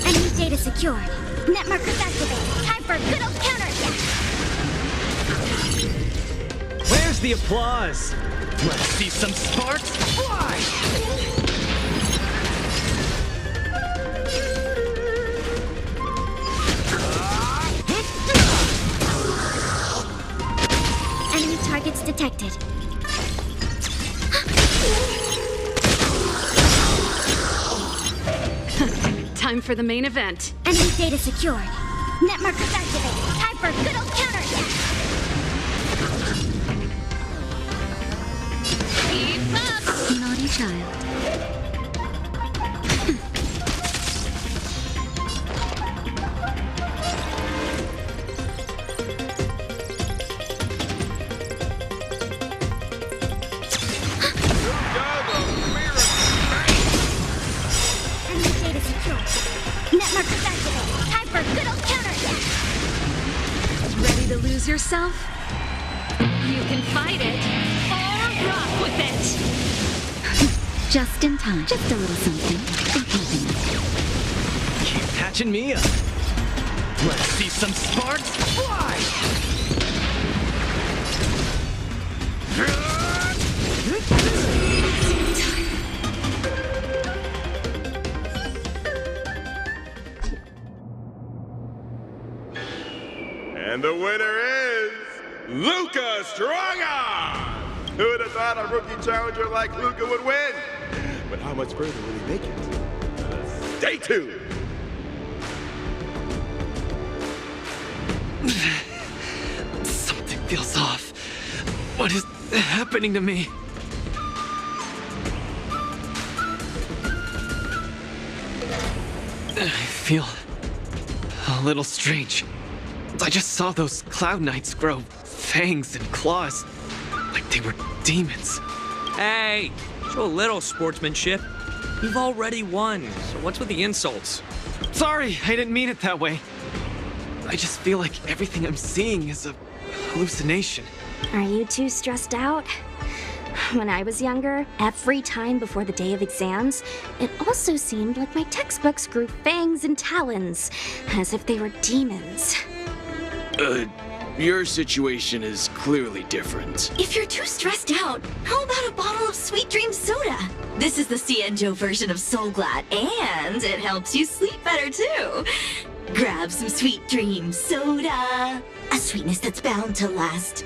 N: Enemy data secured. Net markers activated. Time for a good old counterattack.
K: Where's the applause? Let's see some sparks fly!
N: Enemy targets detected.
A: Time for the main event.
N: Enemy data secured. Net markers activated. Time for a good old counterattack.
A: Keep up.
L: Naughty child.
N: Enemy data secured. Net markers activated. Time for a good old counterattack.
A: Ready to lose yourself? You can fight it or rock with it.
L: Just in time. Just a little something.
K: Keep patching me up. Let's see some sparks fly!
R: And the winner is Luca Strongarm! Who would have thought a rookie challenger like Luca would win? But how much further will he make it? Stay tuned!
K: Something feels off. What is happening to me? I feel a little strange. I just saw those Cloud Knights grow fangs and claws, like they were demons.
Q: Hey, show a little sportsmanship. You've already won, so what's with the insults?
K: Sorry, I didn't mean it that way. I just feel like everything I'm seeing is a hallucination.
N: Are you too stressed out? When I was younger, every time before the day of exams, it also seemed like my textbooks grew fangs and talons, as if they were demons.
G: Your situation is clearly different.
J: If you're too stressed out, how about a bottle of Sweet Dream Soda? This is the Xianzhou version of Soul Glad, and it helps you sleep better too. Grab some Sweet Dream Soda. A sweetness that's bound to last.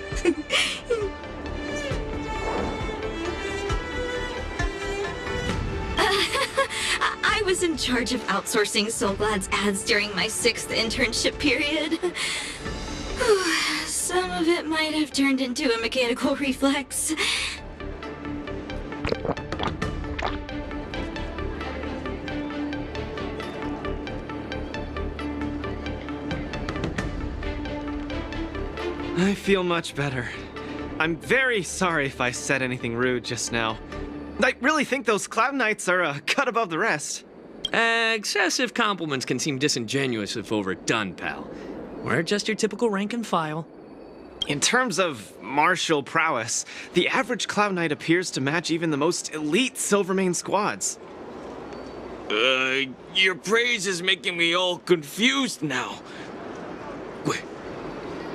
J: I was in charge of outsourcing Soul Glad's ads during my 6th internship period. Some of it might have turned into a mechanical reflex.
K: I feel much better. I'm very sorry if I said anything rude just now. I really think those Cloud Knights are a cut above the rest.
Q: Excessive compliments can seem disingenuous if overdone, pal. We're just your typical rank and file.
K: In terms of martial prowess, the average Cloud Knight appears to match even the most elite Silvermane squads.
G: Your praise is making me all confused now. Wait,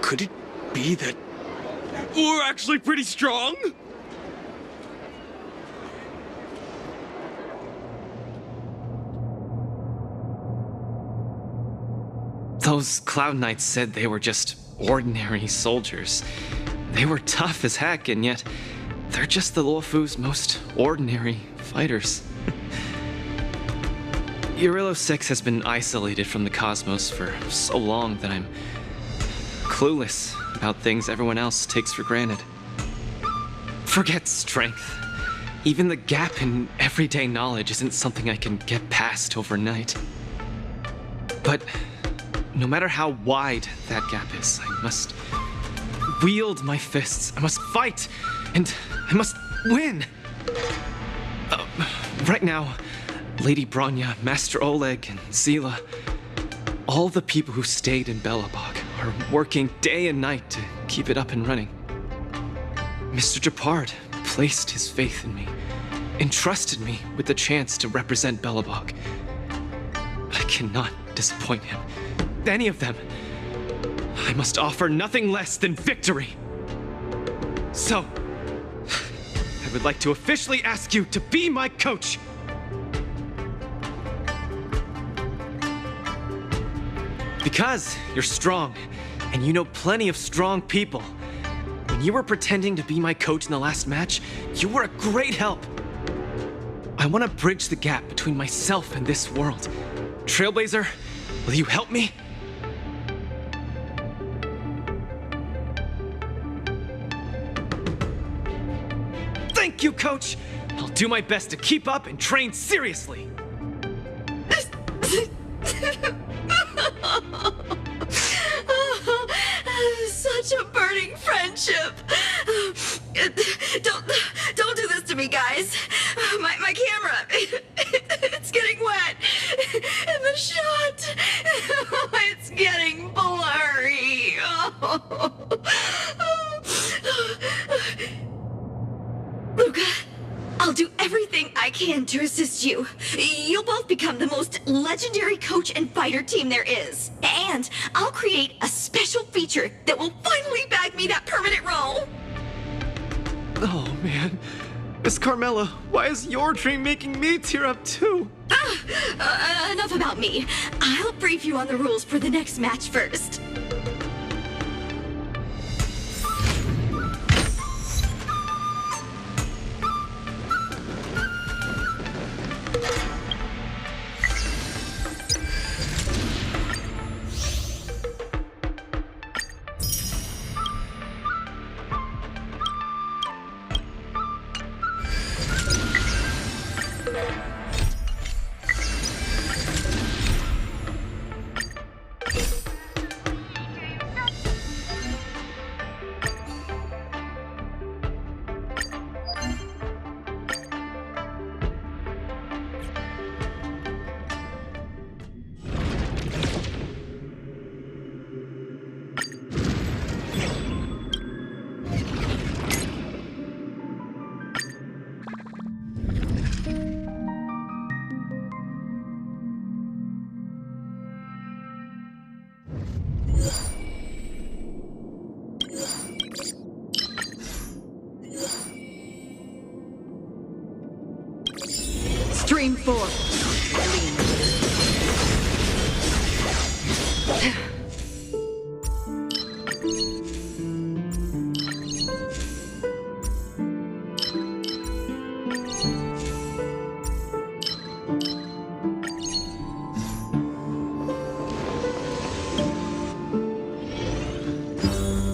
G: could it be that we're actually pretty strong?
K: Those Cloud Knights said they were just ordinary soldiers. They were tough as heck, and yet they're just the Luofu's most ordinary fighters. Urilo 6 has been isolated from the cosmos for so long that I'm clueless about things everyone else takes for granted. Forget strength. Even the gap in everyday knowledge isn't something I can get past overnight. But no matter how wide that gap is, I must wield my fists. I must fight, and I must win. Right now, Lady Bronya, Master Oleg, and Zila, all the people who stayed in Belobog are working day and night to keep it up and running. Mr. Japard placed his faith in me, entrusted me with the chance to represent Belobog. I cannot disappoint him. Any of them. I must offer nothing less than victory. So, I would like to officially ask you to be my coach. Because you're strong, and you know plenty of strong people. When you were pretending to be my coach in the last match, you were a great help. I want to bridge the gap between myself and this world. Trailblazer, will you help me? Thank you, Coach! I'll do my best to keep up and train seriously.
J: Such a burning friendship. Don't do this to me, guys. My camera, it's getting wet. And the shot, it's getting blurry. Luca, I'll do everything I can to assist you. You'll both become the most legendary coach and fighter team there is. And I'll create a special feature that will finally bag me that permanent role.
K: Oh, man. Miss Carmela, why is your dream making me tear up too?
J: Enough about me. I'll brief you on the rules for the next match first.
S: 4.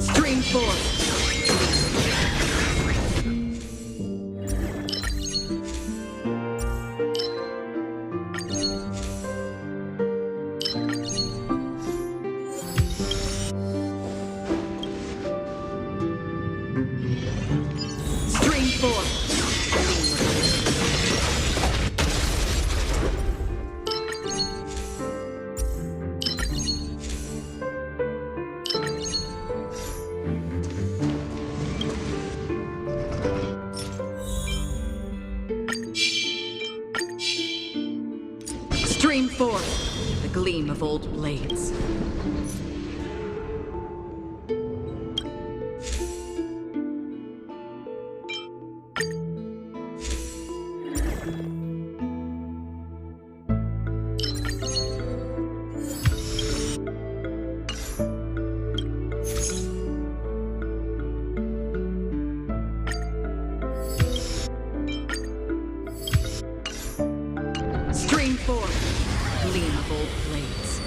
S: Stream 4. Stream 4. Stream 4. The gleam of old blades. Stream 4. Gleam of old blades.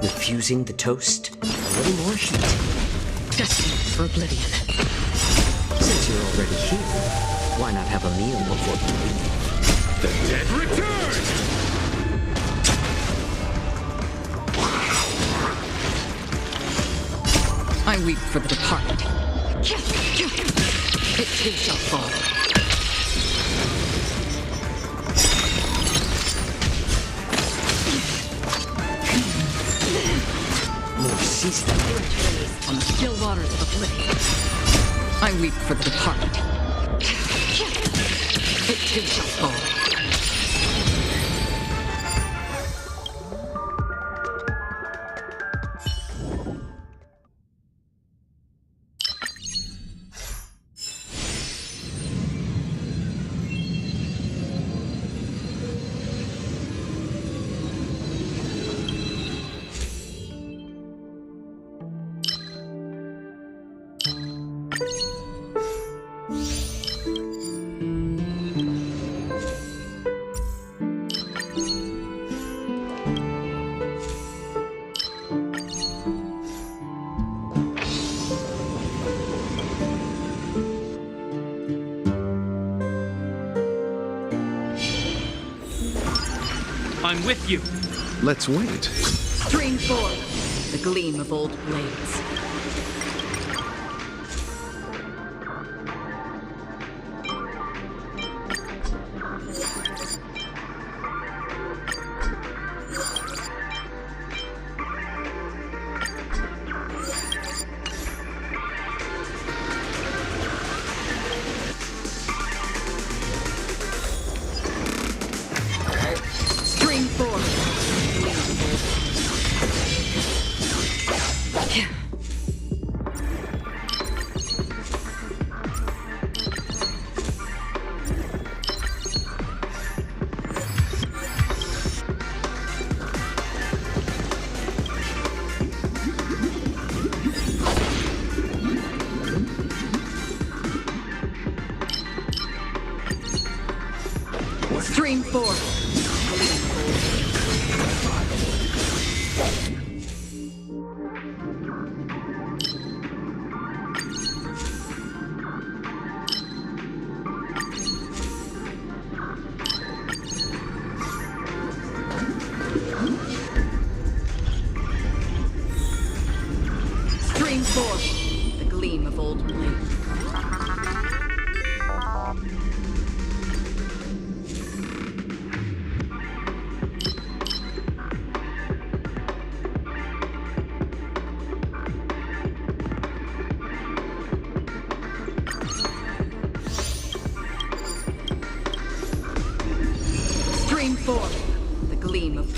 B: Refusing the toast? A little more heat.
S: Destined for oblivion.
B: Since you're already here, why not have a meal before you leave?
C: The dead return!
S: I weep for the departed. It too shall fall.
B: More ceaseless.
S: On the still waters of oblivion. I weep for the departed. It too shall fall.
E: I'm with you.
D: Let's wait.
S: Stream 4. The gleam of old blades. Stream 4. Stream 4. Stream 4. The gleam of old blades. Stream 4. The gleam of...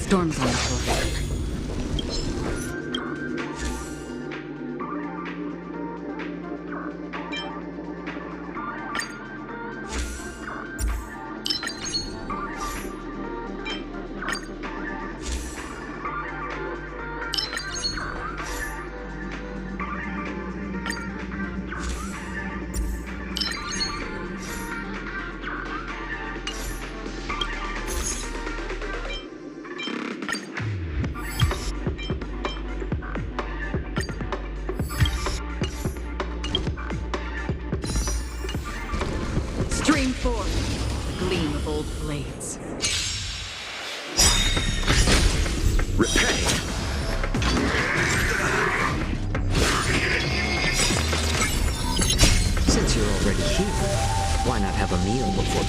S: Storm's on the horizon. Stream 4, the gleam of old blades.
C: Repay!
B: Since you're already here, why not have a meal before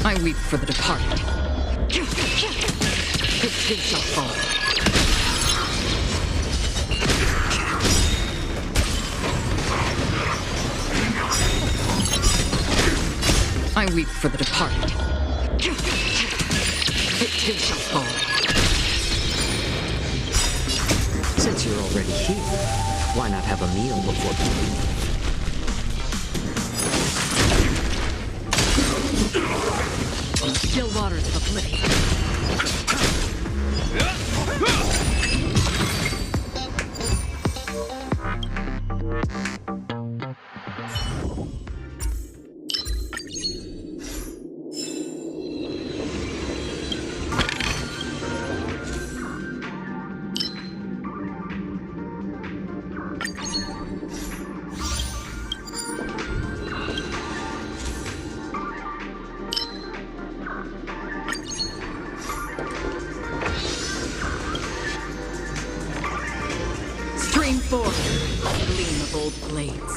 S: I weep for the departed. This too shall fall. I weep for the departed. It too shall fall.
B: Since you're already here, why not have a meal before you leave?
S: Still waters of oblivion. Stream 4, gleam of old blades.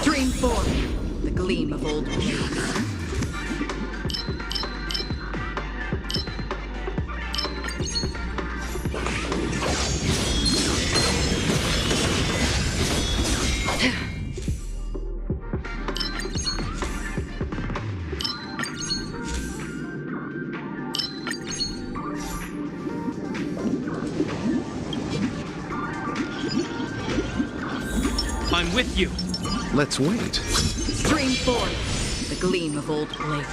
S: Stream 4, the gleam of old blades.
E: I'm with you.
C: Let's wait.
S: Stream 4, the gleam of old blades.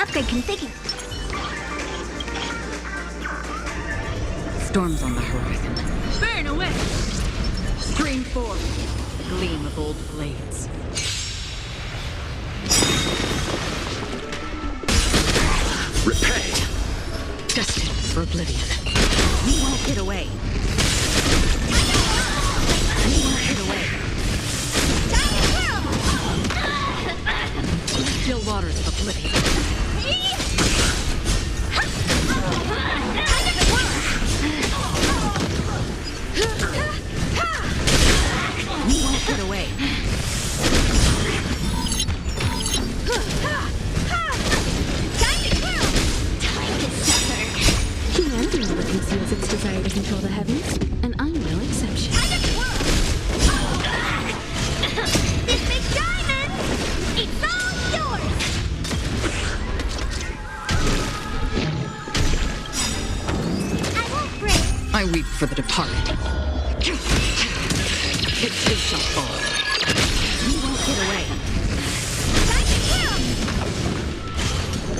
N: Upgrade configured.
S: Storm's on the horizon.
A: Burn away!
S: Stream 4, the gleam of old blades.
C: Repay!
S: Destined for oblivion.
A: We won't get away. We won't get away.
S: Still waters of oblivion.
A: We won't get away.
I: Humanity never conceals its desire to control the heavens, and I'm no exception.
N: This big diamond! It's all yours!
S: I weep for the departed. It too shall fall. You won't get away.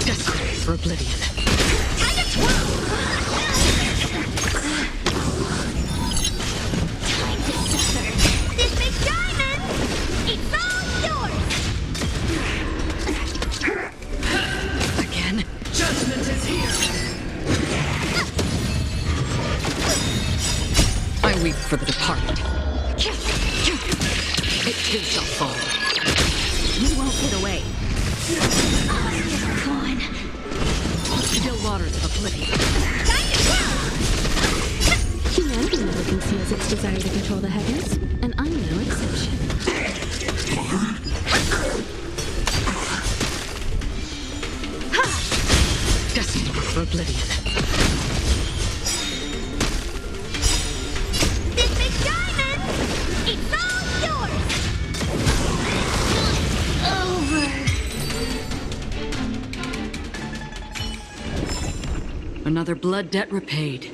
S: Destined for oblivion.
N: Time to twirl! Time to suffer. This big diamond! It's all yours!
S: Again?
Q: Judgment is here!
S: I weep for the departed. It too shall fall. You won't get away.
N: Gone.
S: Still waters of oblivion.
T: Humanity never conceals its desire to control the heavens, and I'm no exception.
S: Destined for oblivion.
N: This big diamond! It's all yours! Over.
S: Another blood debt repaid.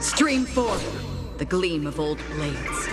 S: Stream forth the gleam of old blades.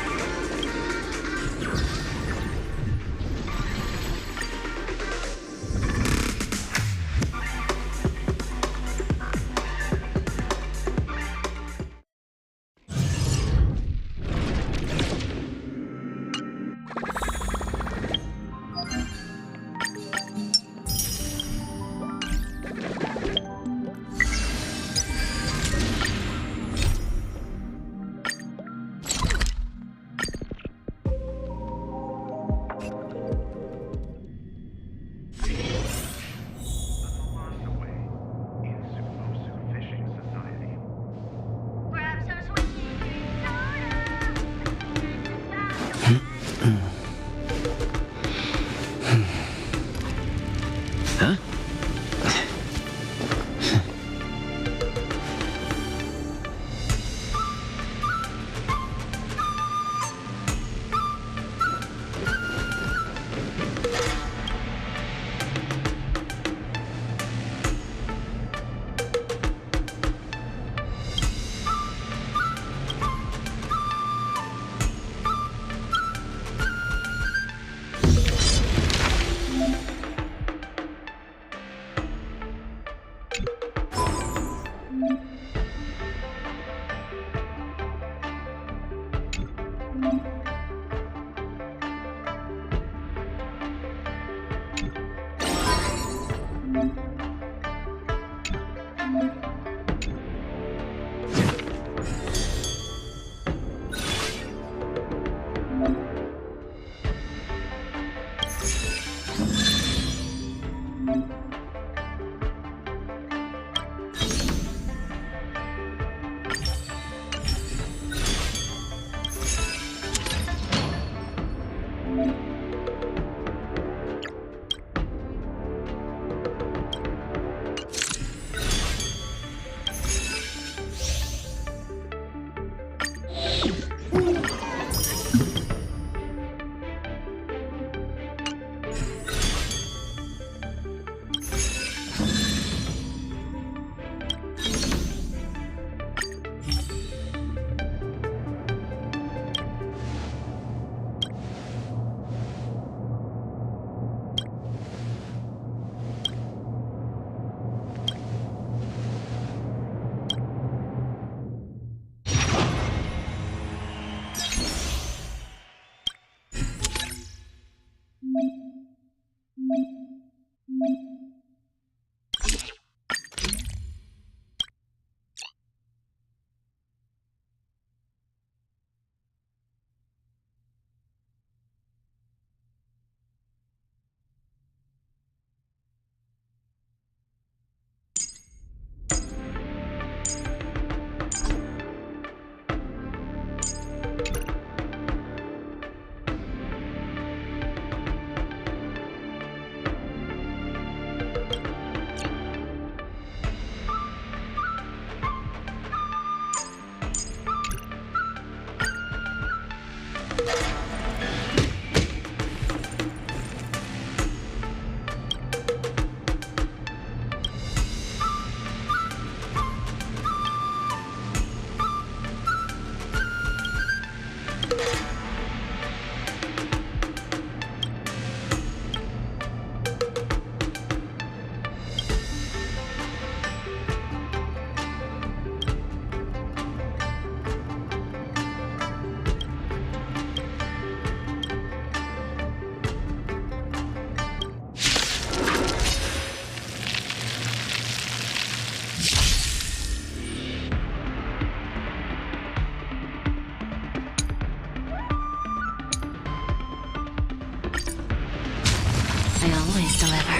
L: I always deliver.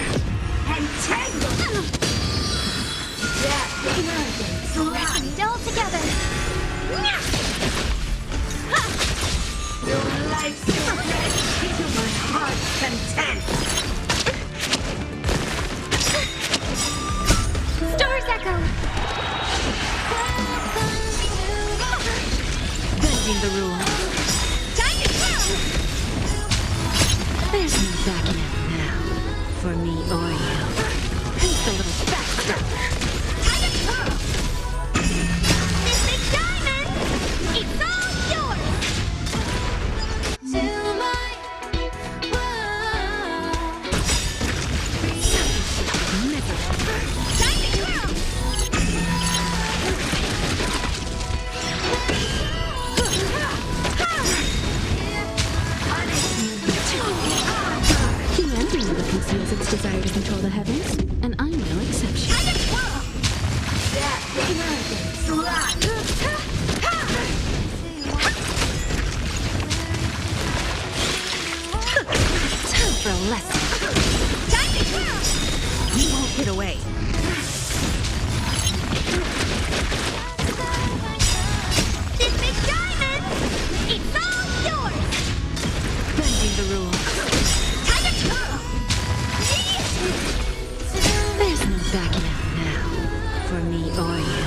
N: Reckoned all together.
A: Your life's ready to my heart's content.
N: Stars echo.
A: Bending the rules.
N: Time to go.
A: There's no backing out now, for me or you. Who's the little backstabber?
N: Time to go. This big diamond, it's all yours. To my world. Time to go.
T: The ending never conceals its desire to control the heavens, and I'm no exception.
A: Time for a lesson.
N: Time to go.
A: You won't get away.
N: This big diamond, it's all yours.
A: Bending the rules.
N: Time to go.
A: There's no backing out now, for me or you.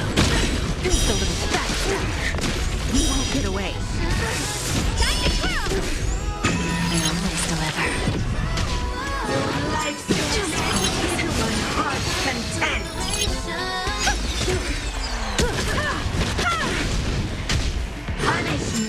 A: Who's the little backstabber? You won't get away.
N: Time to go.
A: I always deliver. Your life's just to my heart's content. Punish me.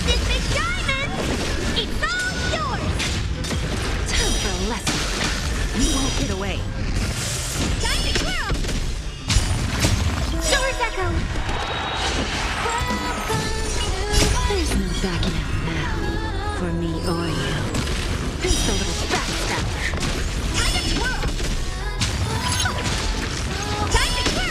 N: This big diamond, it's all yours.
A: Time for a lesson. You won't get away.
N: Time to go. Stars echo.
A: There's no backing out now, for me or you. Who's the little backstabber?
N: Time to go. Time to go.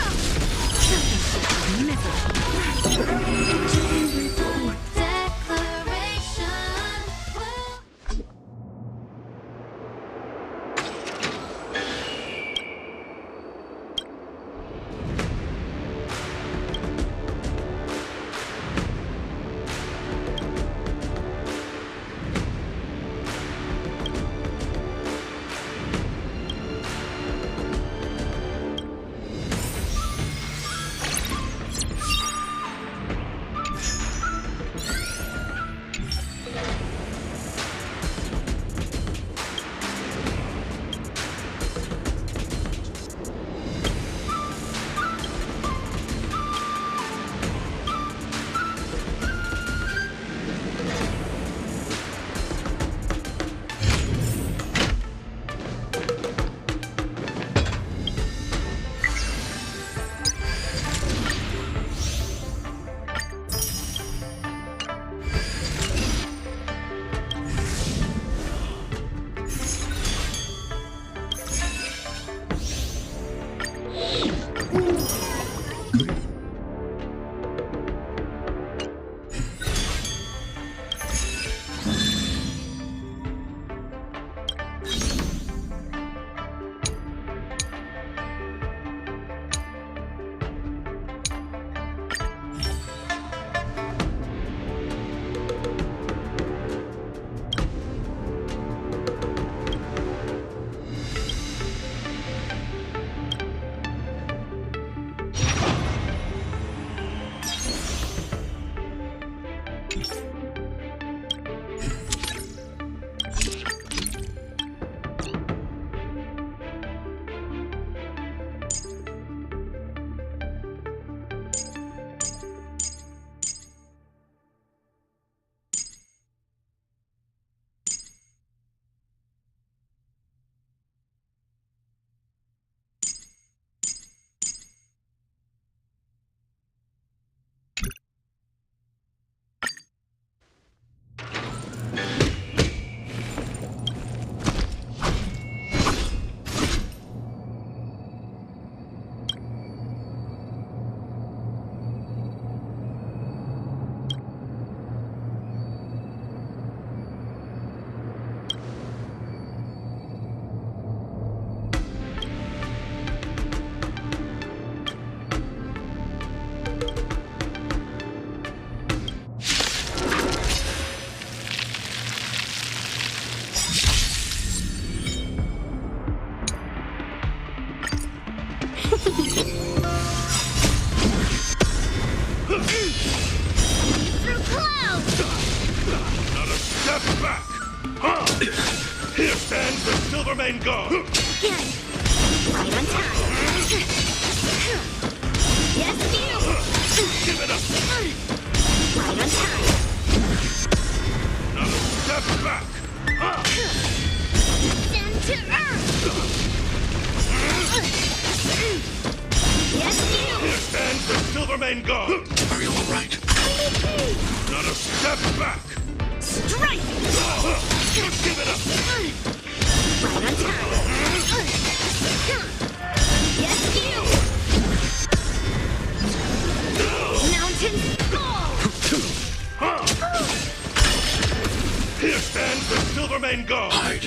C: step back! Here stands the Silvermane God!
N: Again. Right on time. Yes, you!
C: Give it up!
N: Right on time.
C: Now step back!
N: Stand to earth! Yes, you!
C: Here stands the Silvermane God!
M: Are you alright?
C: Not a step back!
N: Strike!
C: Give it up!
N: Right on time. Yes, you! Mountain Fall!
C: Here stands the Silvermane God!
M: Hide.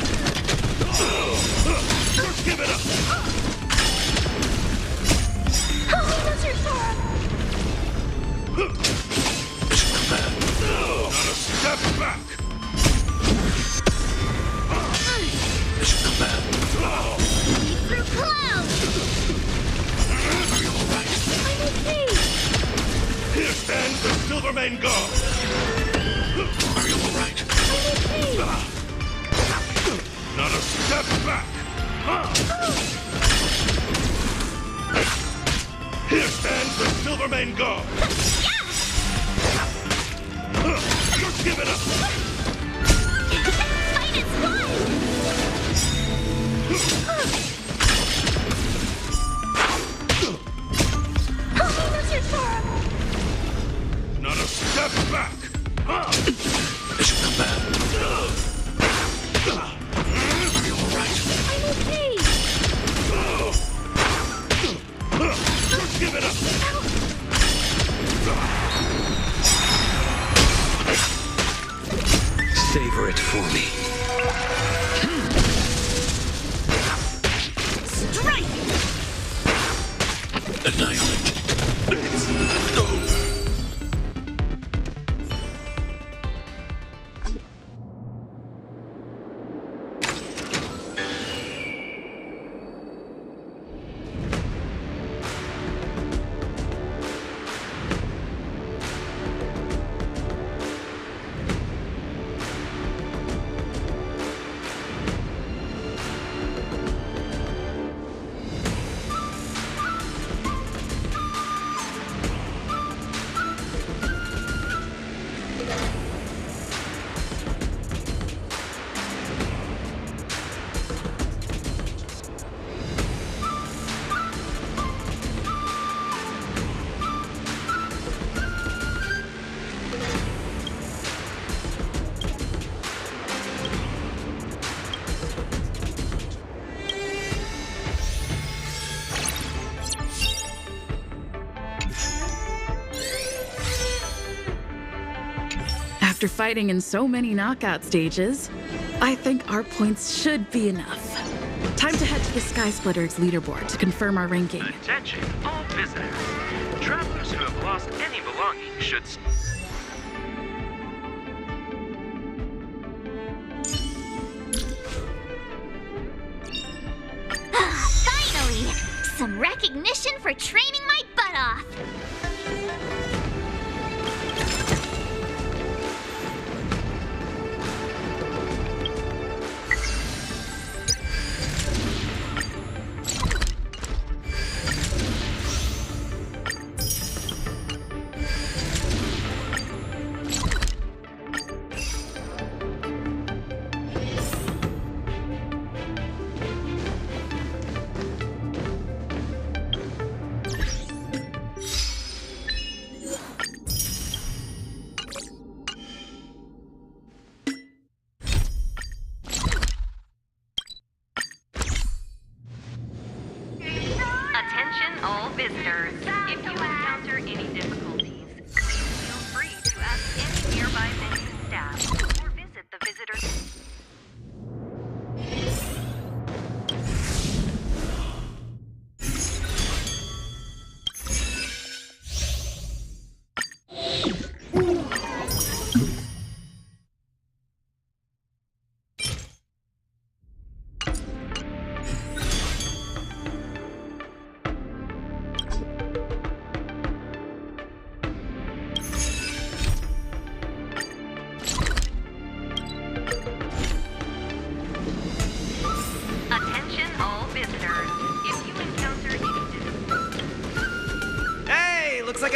C: Give it up!
N: That's your sword!
C: Not a step back!
N: Through clouds!
M: Are you alright?
N: I'm okay!
C: Here stands the Silvermane God!
M: Are you alright?
N: I'm okay!
C: Not a step back! Here stands the Silvermane God! Give it up!
N: Fight it, Swan! That's your sword!
C: Not a step back!
M: It should come back. Are you alright?
N: I'm okay!
C: Give it up!
M: Savor it for me.
N: Strike!
M: Annihilate.
I: After fighting in so many knockout stages, I think our points should be enough. Time to head to the Sky Splitter's leaderboard to confirm our ranking.
O: Attention, all visitors. Travelers who have lost any belongings should...
N: Finally! Some recognition for training my butt off!
H: Attention all visitors. If you encounter any difficulties, feel free to ask any nearby venue staff or visit the visitors.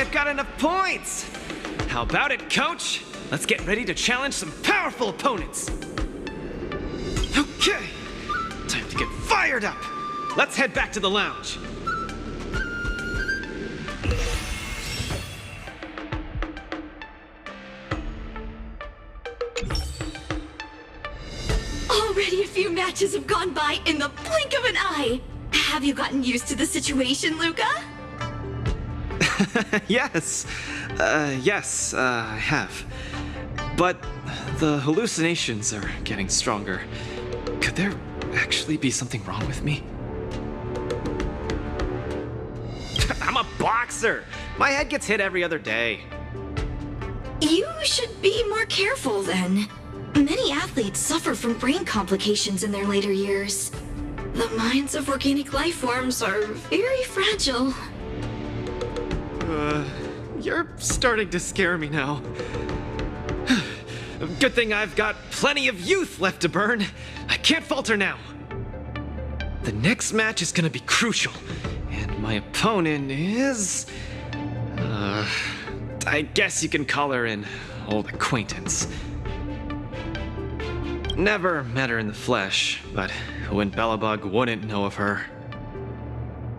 K: I've got enough points! How about it, coach? Let's get ready to challenge some powerful opponents! Okay, time to get fired up! Let's head back to the lounge.
J: Already a few matches have gone by in the blink of an eye. Have you gotten used to the situation, Luca?
K: Yes, I have. But the hallucinations are getting stronger. Could there actually be something wrong with me? I'm a boxer! My head gets hit every other day.
J: You should be more careful then. Many athletes suffer from brain complications in their later years. The minds of organic life forms are very fragile.
K: You're starting to scare me now. Good thing I've got plenty of youth left to burn. I can't falter now. The next match is gonna be crucial, and my opponent is... I guess you can call her an old acquaintance. Never met her in the flesh, but who in Belobog wouldn't know of her?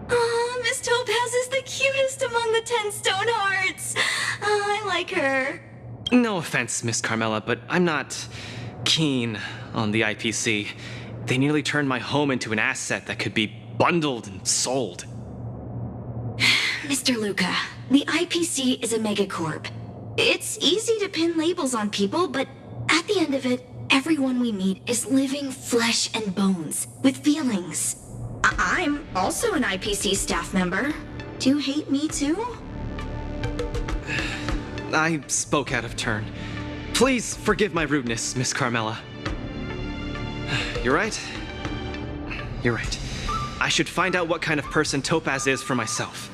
J: Aw, Miss Topaz is the cutest among the 10 stone hearts. I like her.
K: No offense, Miss Carmela, but I'm not keen on the IPC. They nearly turned my home into an asset that could be bundled and sold.
J: Mr. Luca, the IPC is a megacorp. It's easy to pin labels on people, but at the end of it, everyone we meet is living flesh and bones, with feelings. I'm also an IPC staff member. Do you hate me too?
K: I spoke out of turn. Please forgive my rudeness, Miss Carmela. You're right. You're right. I should find out what kind of person Topaz is for myself.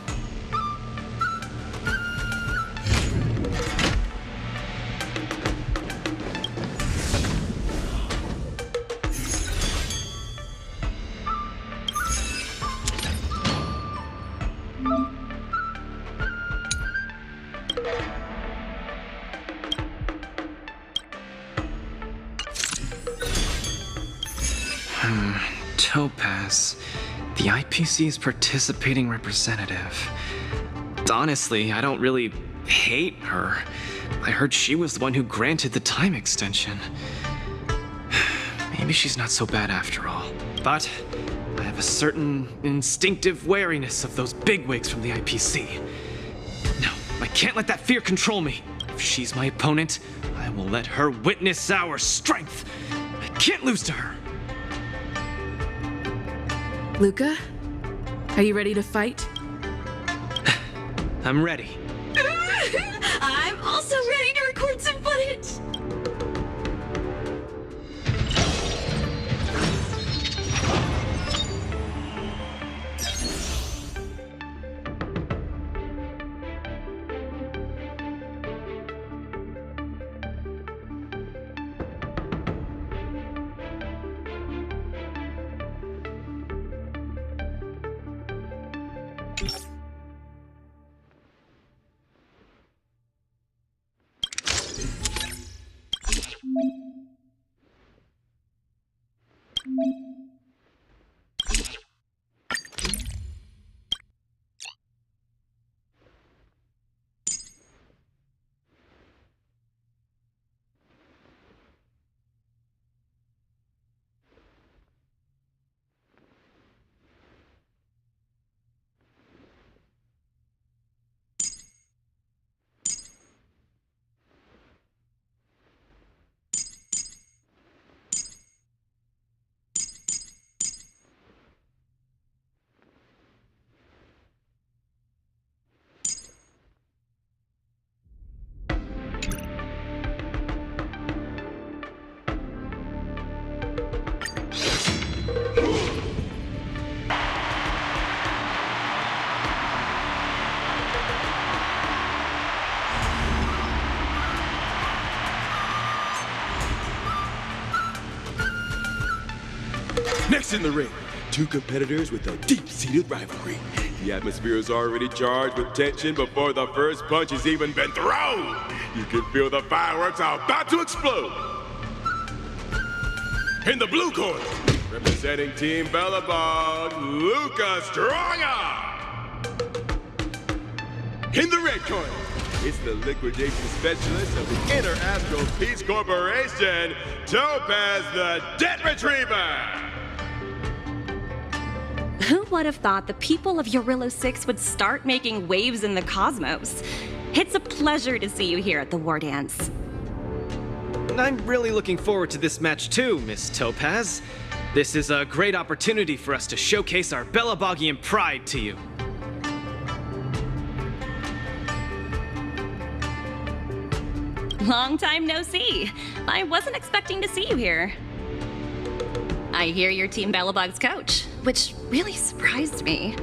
K: Topaz, the IPC's participating representative. Honestly, I don't really hate her. I heard she was the one who granted the time extension. Maybe she's not so bad after all. But I have a certain instinctive wariness of those bigwigs from the IPC. No, I can't let that fear control me. If she's my opponent, I will let her witness our strength. I can't lose to her.
I: Luca, are you ready to fight?
K: I'm ready.
J: I'm also ready to record some footage.
R: Next in the ring, Two competitors with a deep-seated rivalry. The atmosphere is already charged with tension before the first punch has even been thrown. You can feel the fireworks are about to explode. In the blue corner, representing Team Belobog, Luca Stronger. In the red corner, it's the liquidation specialist of the Inner Astral Peace Corporation, Topaz the Debt Retriever.
U: Who would have thought the people of Eurillo 6 would start making waves in the cosmos? It's a pleasure to see you here at the War Dance.
K: I'm really looking forward to this match too, Miss Topaz. This is a great opportunity for us to showcase our Belobogian pride to you.
U: Long time no see. I wasn't expecting to see you here. I hear you're Team Belobog's coach, which really surprised me.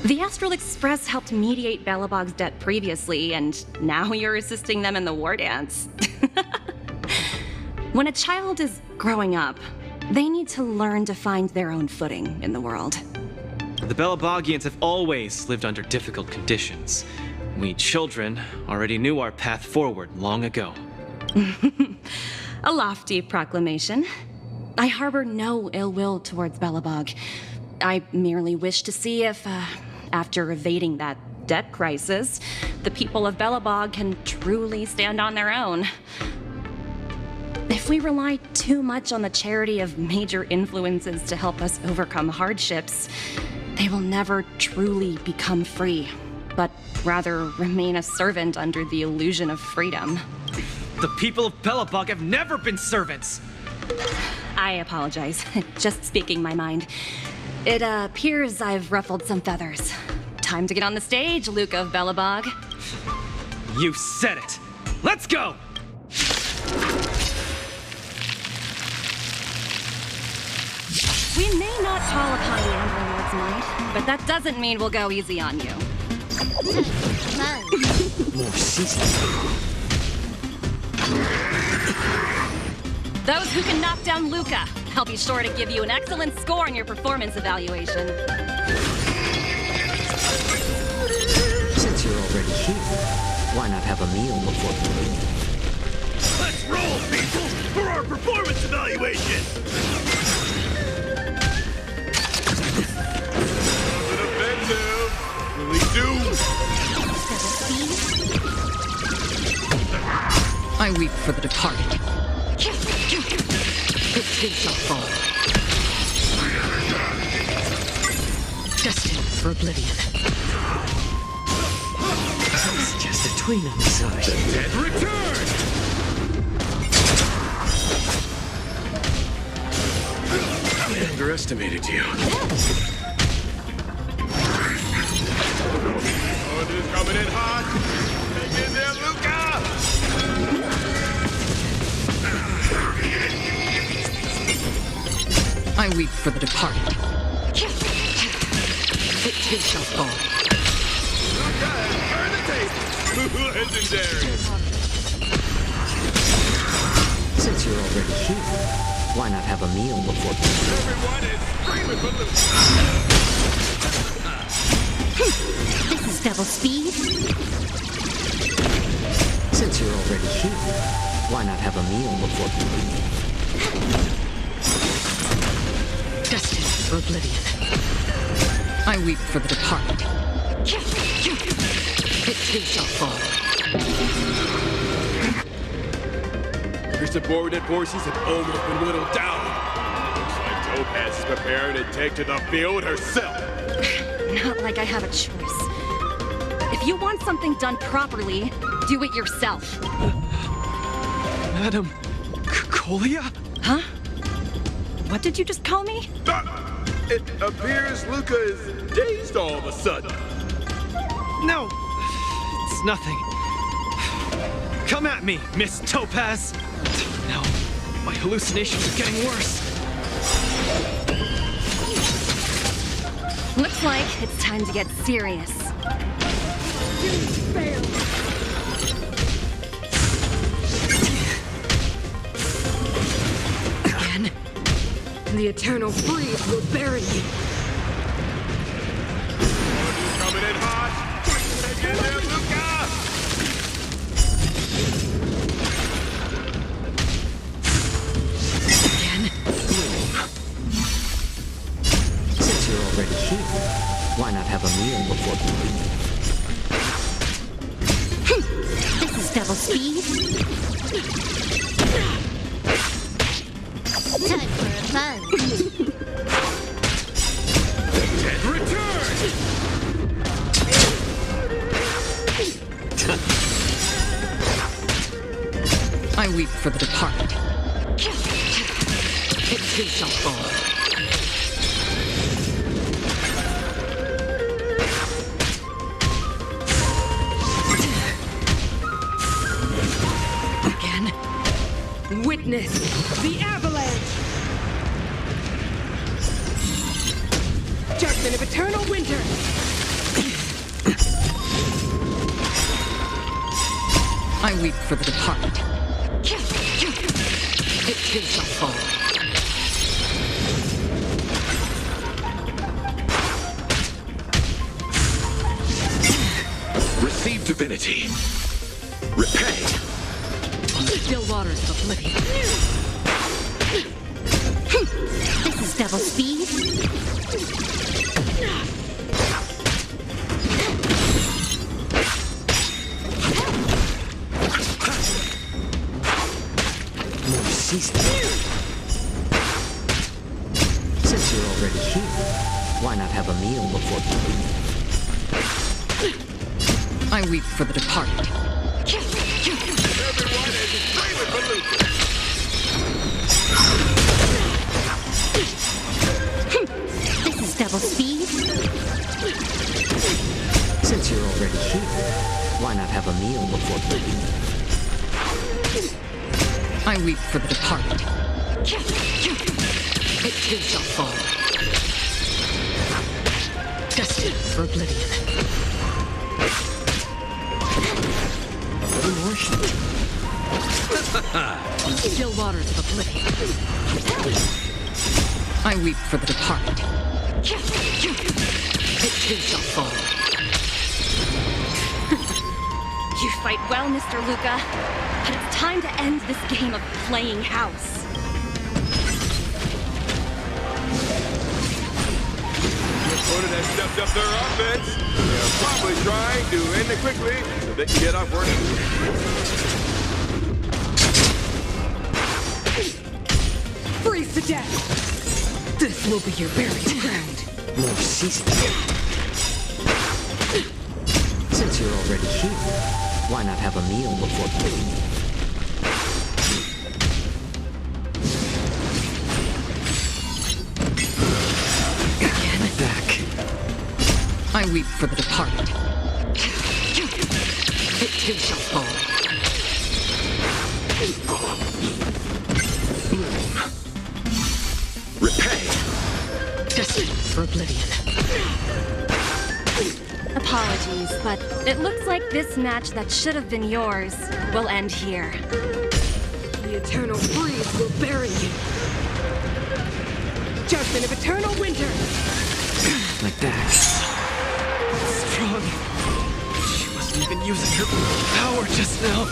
U: The Astral Express helped mediate Belobog's debt previously, and now you're assisting them in the War Dance. When a child is growing up, they need to learn to find their own footing in the world.
K: The Belobogians have always lived under difficult conditions. We children already knew our path forward long ago.
U: A lofty proclamation. I harbor no ill will towards Belobog. I merely wish to see if, after evading that debt crisis, the people of Belobog can truly stand on their own. If we rely too much on the charity of major influences to help us overcome hardships, they will never truly become free, but rather remain a servant under the illusion of freedom.
K: The people of Belobog have never been servants!
U: I apologize. Just speaking my mind. It appears I've ruffled some feathers. Time to get on the stage, Luca of Belobog.
K: You said it! Let's go!
U: We may not call upon the Emperor Lord's might, but that doesn't mean we'll go easy on you.
B: More seasoning.
U: Those who can knock down Luca, I'll be sure to give you an excellent score in your performance evaluation.
B: Since you're already here, why not have a meal before you leave?
C: Let's roll, people, for our performance evaluation! Will we do?
S: I weep for the departed. It shall fall. Destined for oblivion.
B: It's just a tween on the side.
C: The dead return!
R: I underestimated you. Order's coming in hot! Hang in there, Luca!
S: I weep for the departed. It too shall fall.
R: Luca has turned the table! Legendary!
B: Since you're already here, why not have a meal before you leave?
R: Everyone is screaming for Luca!
N: This is double speed.
B: Since you're already here, why not have a meal before you leave?
S: Destined for oblivion. I weep for the departed. It too shall fall.
R: Your subordinate forces have almost been whittled down. Looks like Topaz is preparing to take to the field herself.
U: Not like I have a choice. If you want something done properly, do it yourself.
K: Madam Colia?
U: Huh? What did you just call me?
R: It appears Luca is dazed all of a sudden.
K: No, it's nothing. Come at me, Miss Topaz. No, my hallucinations are getting worse.
U: Looks like it's time to get serious.
F: The eternal freeze will bury you.
R: Coming in hot. Get there, Luca!
B: Since you're already here, why not have a meal before you leave?
N: This is double speed. Time for a fun.
C: Dead return!
S: I weep for the departed. It too shall fall.
F: Witness the avalanche! Judgment of eternal winter!
S: I weep for the departed. It too shall fall.
C: Receive divinity. Repay.
S: Still waters of oblivion.
N: This is double speed.
B: More season. Since you're already here, why not have a meal before you leave?
S: I weep for the departed.
R: Everyone is screaming for Luca!
N: This is double speed.
B: Since you're already here, why not have a meal before you leave?
S: I weep for the departed. It too shall fall. Destined for oblivion. Still waters of oblivion. I weep for the departed. It too shall fall.
U: You fight well, Mr. Luca, but it's time to end this game of playing house.
R: The opponent has stepped up their offense. They're probably trying to end it quickly so they can get off work.
F: Freeze to death! This will be your burial ground.
B: More season. Since you're already here, why not have a meal before you leave?
S: Again back. I weep for the departed. It too shall fall.
C: Repay.
S: Destined for oblivion.
U: Apologies, but it looks like this match that should have been yours will end here.
F: The eternal freeze will bury you. Judgment of eternal winter!
B: Like that.
K: Strong. She wasn't even using her power just now.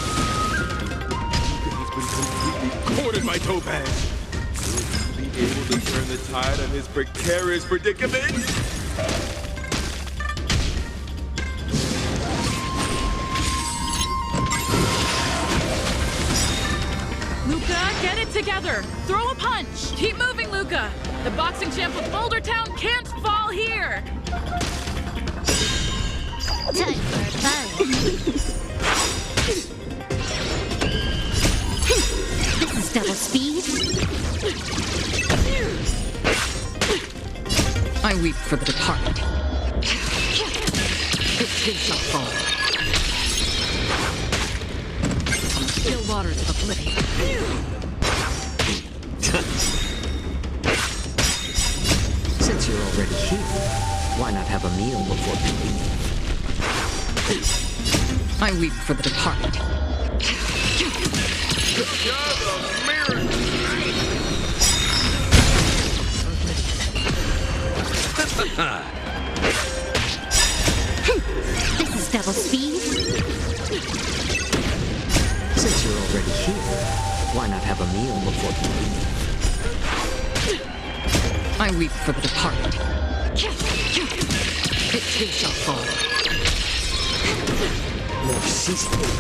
R: He's been completely cornered by Topaz. Will he be able to turn the tide on his precarious predicament?
I: Luca, get it together! Throw a punch! Keep moving, Luca! The boxing champ of Boulder Town can't fall here!
N: Time for fun. This is double speed.
S: I weep for the departed. It too shall fall. Still waters of oblivion.
B: Since you're already here, why not have a meal before you leave?
S: I weep for the departed.
N: This is double speed.
B: Since you're already here, why not have a meal before you leave?
S: I weep for the departed. It too shall fall.
B: More seasoning.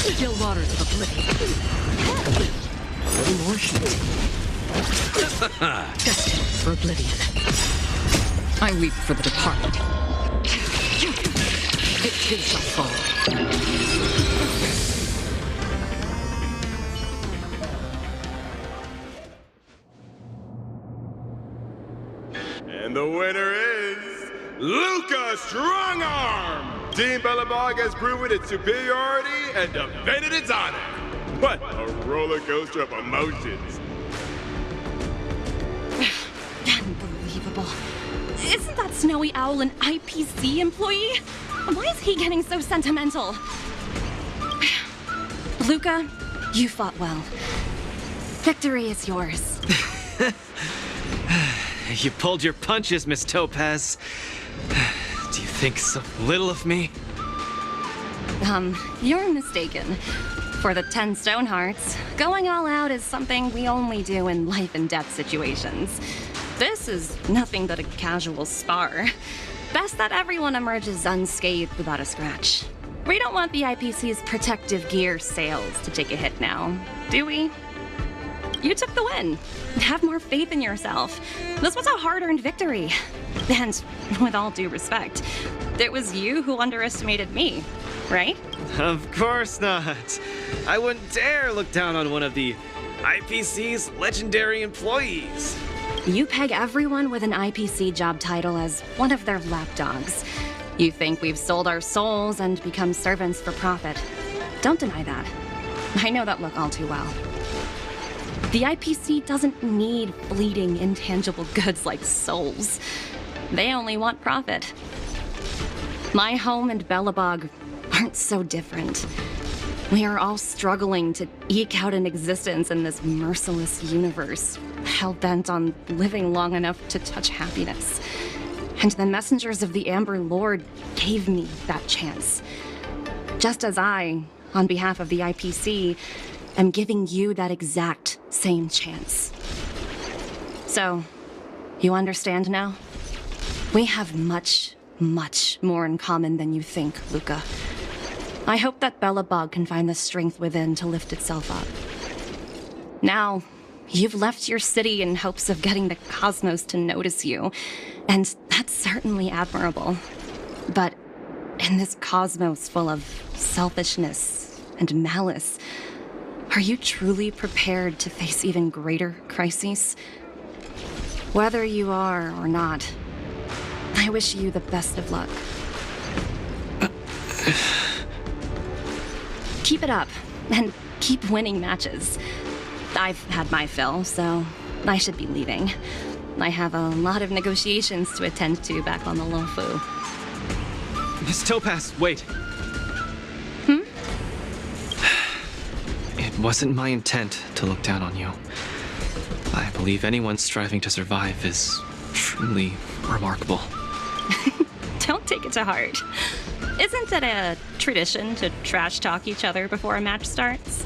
S: Still waters of oblivion.
B: A little more heat.
S: Destined for oblivion. I weep for the departed. It too shall fall.
R: And the winner is Luca Strongarm! Team Belobog has proven its superiority and defended its honor. What a roller coaster of emotions.
U: Unbelievable. Isn't that snowy owl an IPC employee? Why is he getting so sentimental? Luca, you fought well. Victory is yours.
K: You pulled your punches, Miss Topaz. Do you think so little of me?
U: You're mistaken. For the 10 Stone Hearts, going all out is something we only do in life and death situations. This is nothing but a casual spar. Best that everyone emerges unscathed without a scratch. We don't want the IPC's protective gear sales to take a hit now, do we? You took the win. Have more faith in yourself. This was a hard-earned victory. And with all due respect, it was you who underestimated me, right?
K: Of course not. I wouldn't dare look down on one of the IPC's legendary employees.
U: You peg everyone with an IPC job title as one of their lapdogs. You think we've sold our souls and become servants for profit. Don't deny that. I know that look all too well. The IPC doesn't need fleeting, intangible goods like souls. They only want profit. My home and Belobog aren't so different. We are all struggling to eke out an existence in this merciless universe, hell-bent on living long enough to touch happiness. And the messengers of the Amber Lord gave me that chance. Just as I, on behalf of the IPC, am giving you that exact same chance. So, you understand now? We have much, much more in common than you think, Luca. I hope that Belobog can find the strength within to lift itself up. Now, you've left your city in hopes of getting the cosmos to notice you, and that's certainly admirable. But in this cosmos full of selfishness and malice, are you truly prepared to face even greater crises? Whether you are or not, I wish you the best of luck. Keep it up, and keep winning matches. I've had my fill, so I should be leaving. I have a lot of negotiations to attend to back on the Lofu.
K: Miss Topaz, wait. It wasn't my intent to look down on you. I believe anyone striving to survive is truly remarkable.
U: Don't take it to heart. Isn't it a tradition to trash talk each other before a match starts?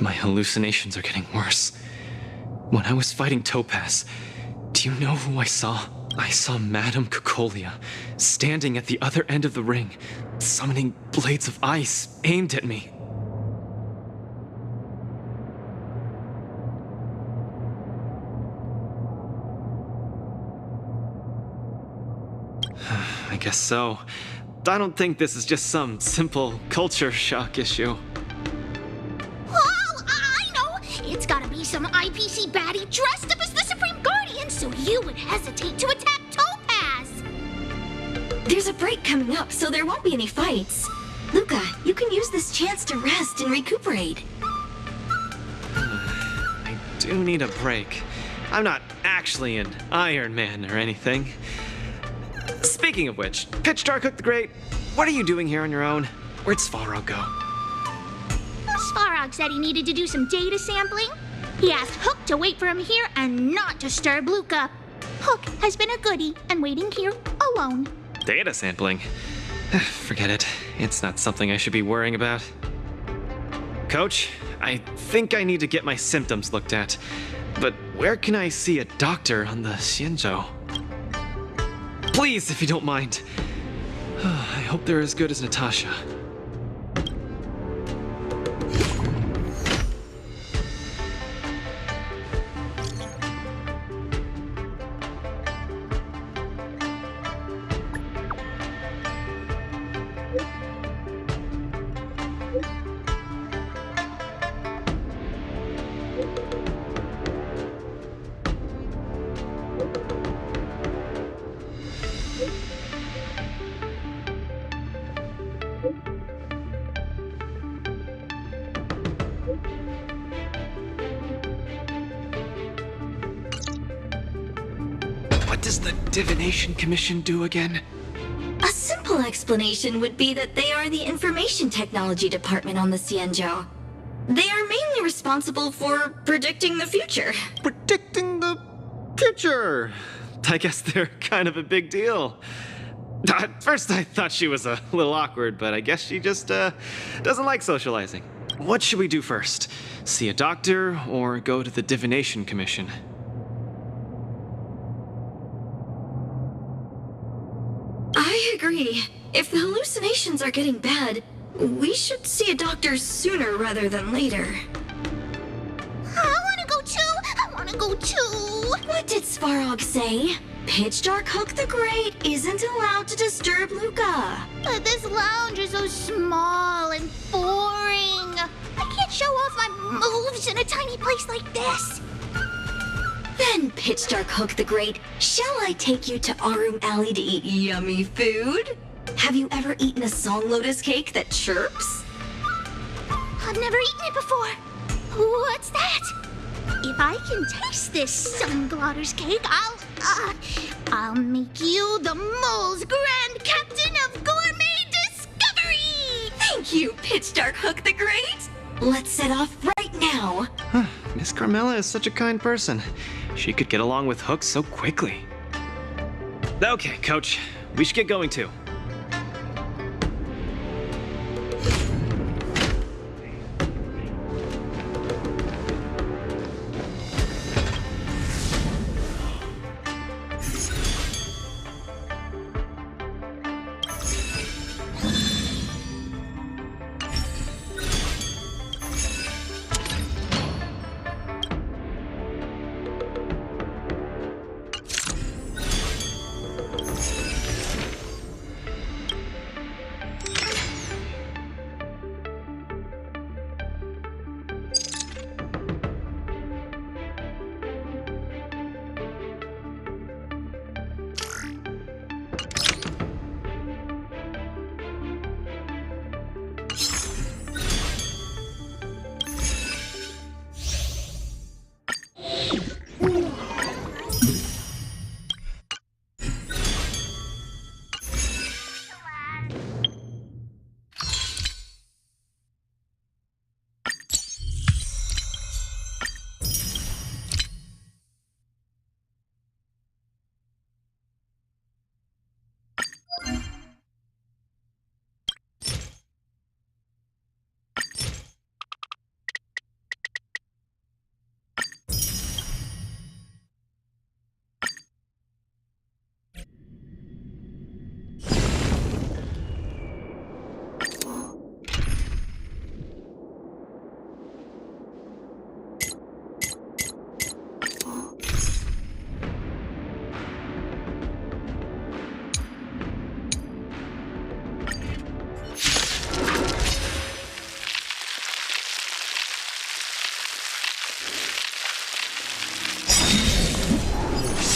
K: My hallucinations are getting worse. When I was fighting Topaz, do you know who I saw? I saw Madame Cocolia standing at the other end of the ring, summoning blades of ice aimed at me. I guess so. I don't think this is just some simple culture shock issue.
N: Oh, I know! It's gotta be some IPC baddie dressed up as the Supreme Guardian so you would hesitate to attack Topaz!
J: There's a break coming up, so there won't be any fights. Luca, you can use this chance to rest and recuperate.
K: I do need a break. I'm not actually an Iron Man or anything. Speaking of which, Pitch Darkhook the Great, what are you doing here on your own? Where'd Svarog go?
N: Svarog said he needed to do some data sampling. He asked Hook to wait for him here and not disturb Luca. Hook has been a goodie and waiting here alone.
K: Data sampling? Forget it. It's not something I should be worrying about. Coach, I think I need to get my symptoms looked at. But where can I see a doctor on the Xianzhou? Please, if you don't mind. I hope they're as good as Natasha. What does the Divination Commission do again?
J: A simple explanation would be that they are the Information Technology Department on the Xianzhou. They are mainly responsible for predicting the future.
K: Predicting the future? I guess they're kind of a big deal. At first I thought she was a little awkward, but I guess she just doesn't like socializing. What should we do first? See a doctor or go to the Divination Commission?
J: I agree. If the hallucinations are getting bad, we should see a doctor sooner rather than later.
N: I wanna go too! I wanna go too!
J: What did Svarog say? Pitch Darkhook the Great isn't allowed to disturb Luca.
N: But this lounge is so small and boring. I can't show off my moves in a tiny place like this.
J: Then, Pitch Darkhook the Great, shall I take you to Arum Alley to eat yummy food? Have you ever eaten a song lotus cake that chirps?
N: I've never eaten it before. What's that? If I can taste this Sunglotters cake, I'll make you the mole's grand captain of gourmet discovery!
J: Thank you, Pitch Darkhook the Great! Let's set off right now.
K: Miss Carmilla is such a kind person. She could get along with Hook so quickly. Okay, Coach. We should get going too.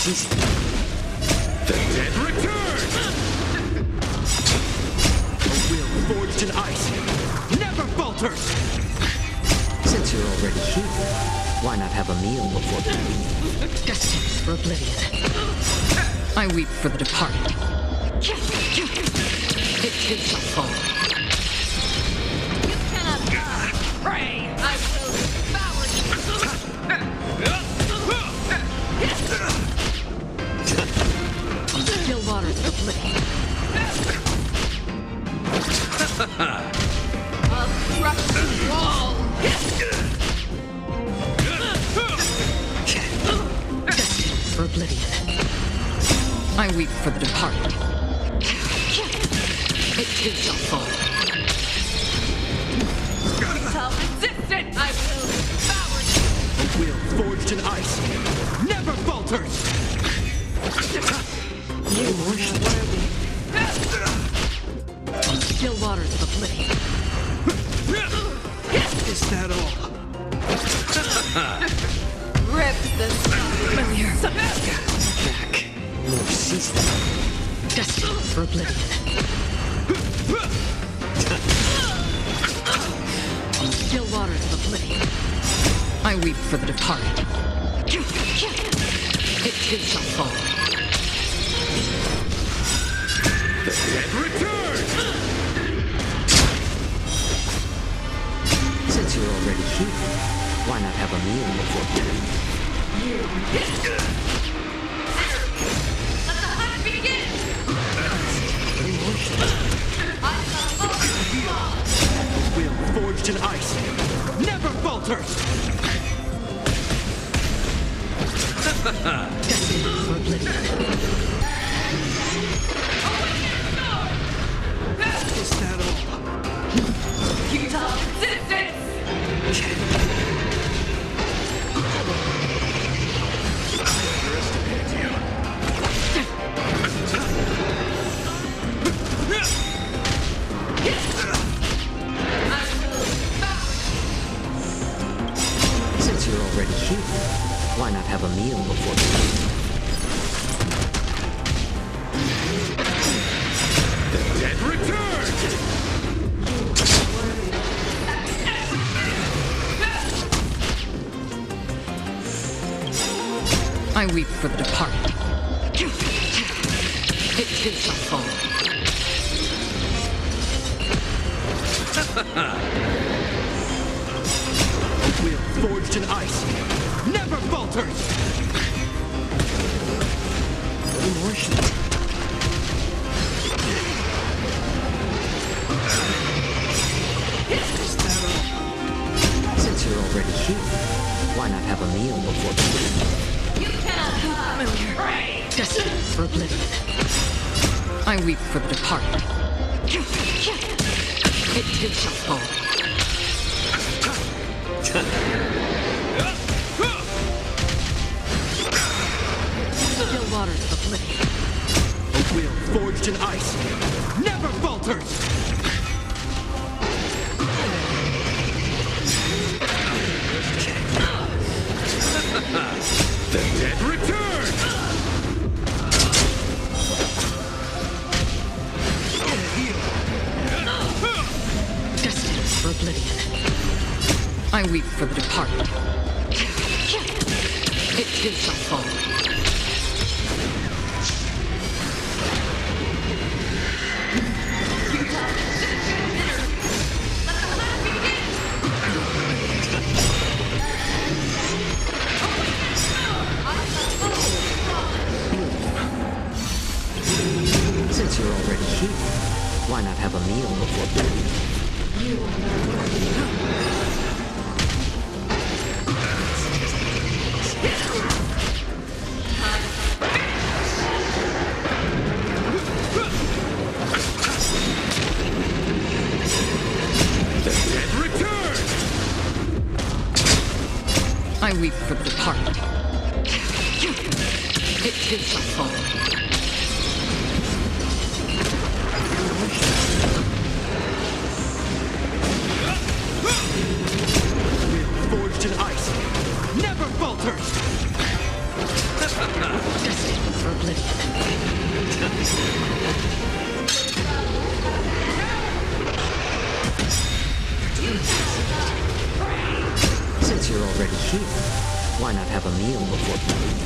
B: cease.
C: The dead return!
P: A will forged in ice never falters!
B: Since you're already here, why not have a meal before you leave?
S: Destined for oblivion. I weep for the departed. It too shall fall.
A: You cannot pray! I will devour you!
S: Still waters of oblivion.
A: A crushing wall!
S: Destined for oblivion. I weep for the departed. It too shall fall.
A: Futile resistance! I will devour you!
P: A will forged in ice never falters!
S: You worship worthy. Still waters of oblivion.
P: Is that all?
A: Rip the
S: Familiar.
B: Back. More cease them.
S: Destined for oblivion. Still waters of oblivion. I weep for the departed. It too shall fall.
C: The dead return!
B: Since you're already here, why not have a meal before you leave?
A: Let the hunt begin!
P: A will forged in ice never falters!
S: Destined for oblivion.
P: Is that all?
A: Futile resistance!
B: Since you're already here, why not have a meal before you leave?
C: The dead return!
S: I weep for the departed. It too shall fall.
P: A will forged in ice never falters!
B: You worship.
P: Is that all?
B: Since you're already here, why not have a meal before you leave?
A: You cannot pray!
S: Destined for oblivion. I weep for the departed. It too shall fall. Still waters of oblivion.
P: A will forged in ice never falters!
C: The dead return!
S: Destined for oblivion. I weep for the departed. It too shall fall.
B: Since you're already here, why not have a meal before you leave?
C: The dead return!
S: I weep for the departed. It too shall fall.
P: Will forged in ice never falters!
B: already here, why not have a meal before you leave?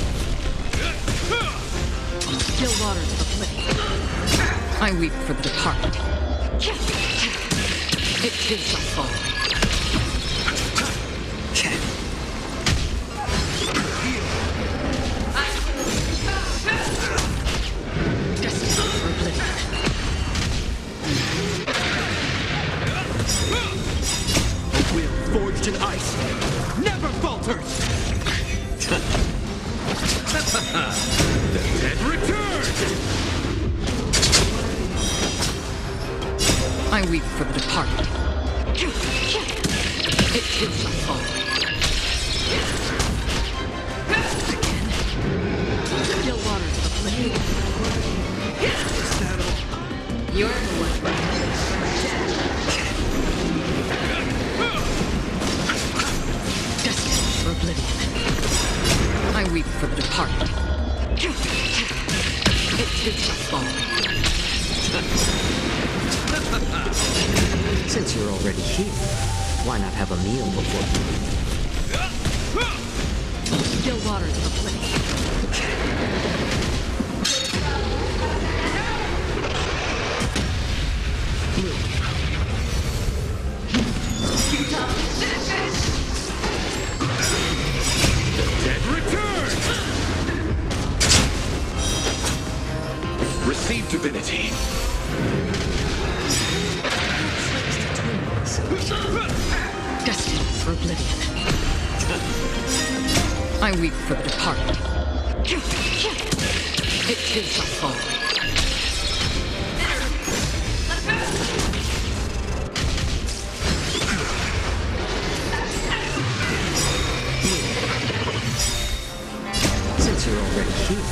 S: Still waters of oblivion. I weep for the departed. It too shall fall. Destined for oblivion.
P: A will forged in ice never falters!
C: The dead return!
S: I weep for the departed. It too shall fall. Again. Still waters of oblivion. You're the one. Destined for oblivion. I weep for the departed. It too shall fall.
B: Since you're already here, why not have a meal before you leave?
S: Still waters of oblivion.
C: The dead return! Receive divinity.
S: Destined for oblivion. I weep for the departed. It too shall fall.
B: Since you're already here,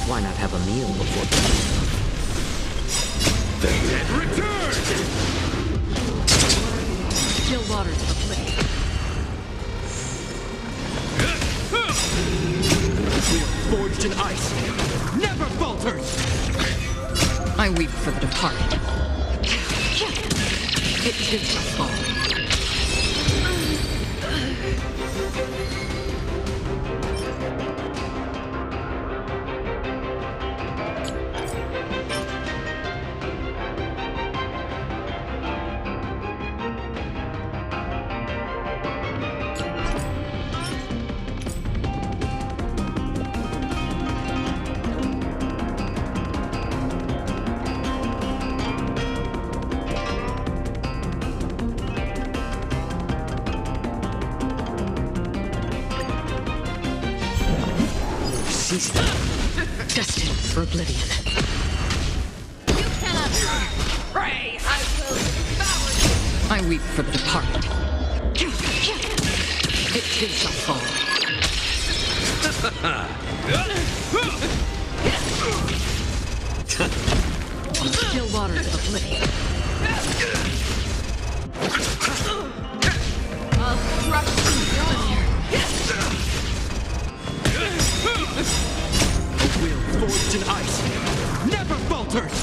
B: why not have a meal before you leave?
C: The dead return!
S: Still waters of oblivion.
P: Will forged in ice never falters!
S: I weep for the departed. It too shall fall. Destined for oblivion.
A: You cannot pray! I will devour you!
S: I weep for the departed. It too shall fall. Still waters of oblivion.
A: I'll crush you all!
P: A will forged in ice never falters!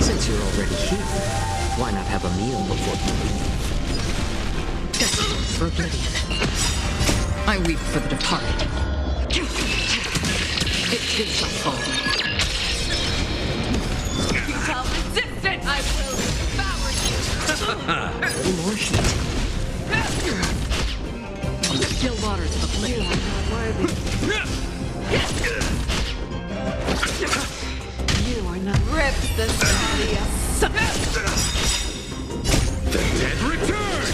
B: Since you're already here, why not have a meal before you leave?
S: Destined for oblivion. I weep for the departed. It too shall fall.
A: You shall resist it! I will devour you!
B: More heat.
S: Still waters of oblivion.
A: You are not rip the body of
C: The dead return!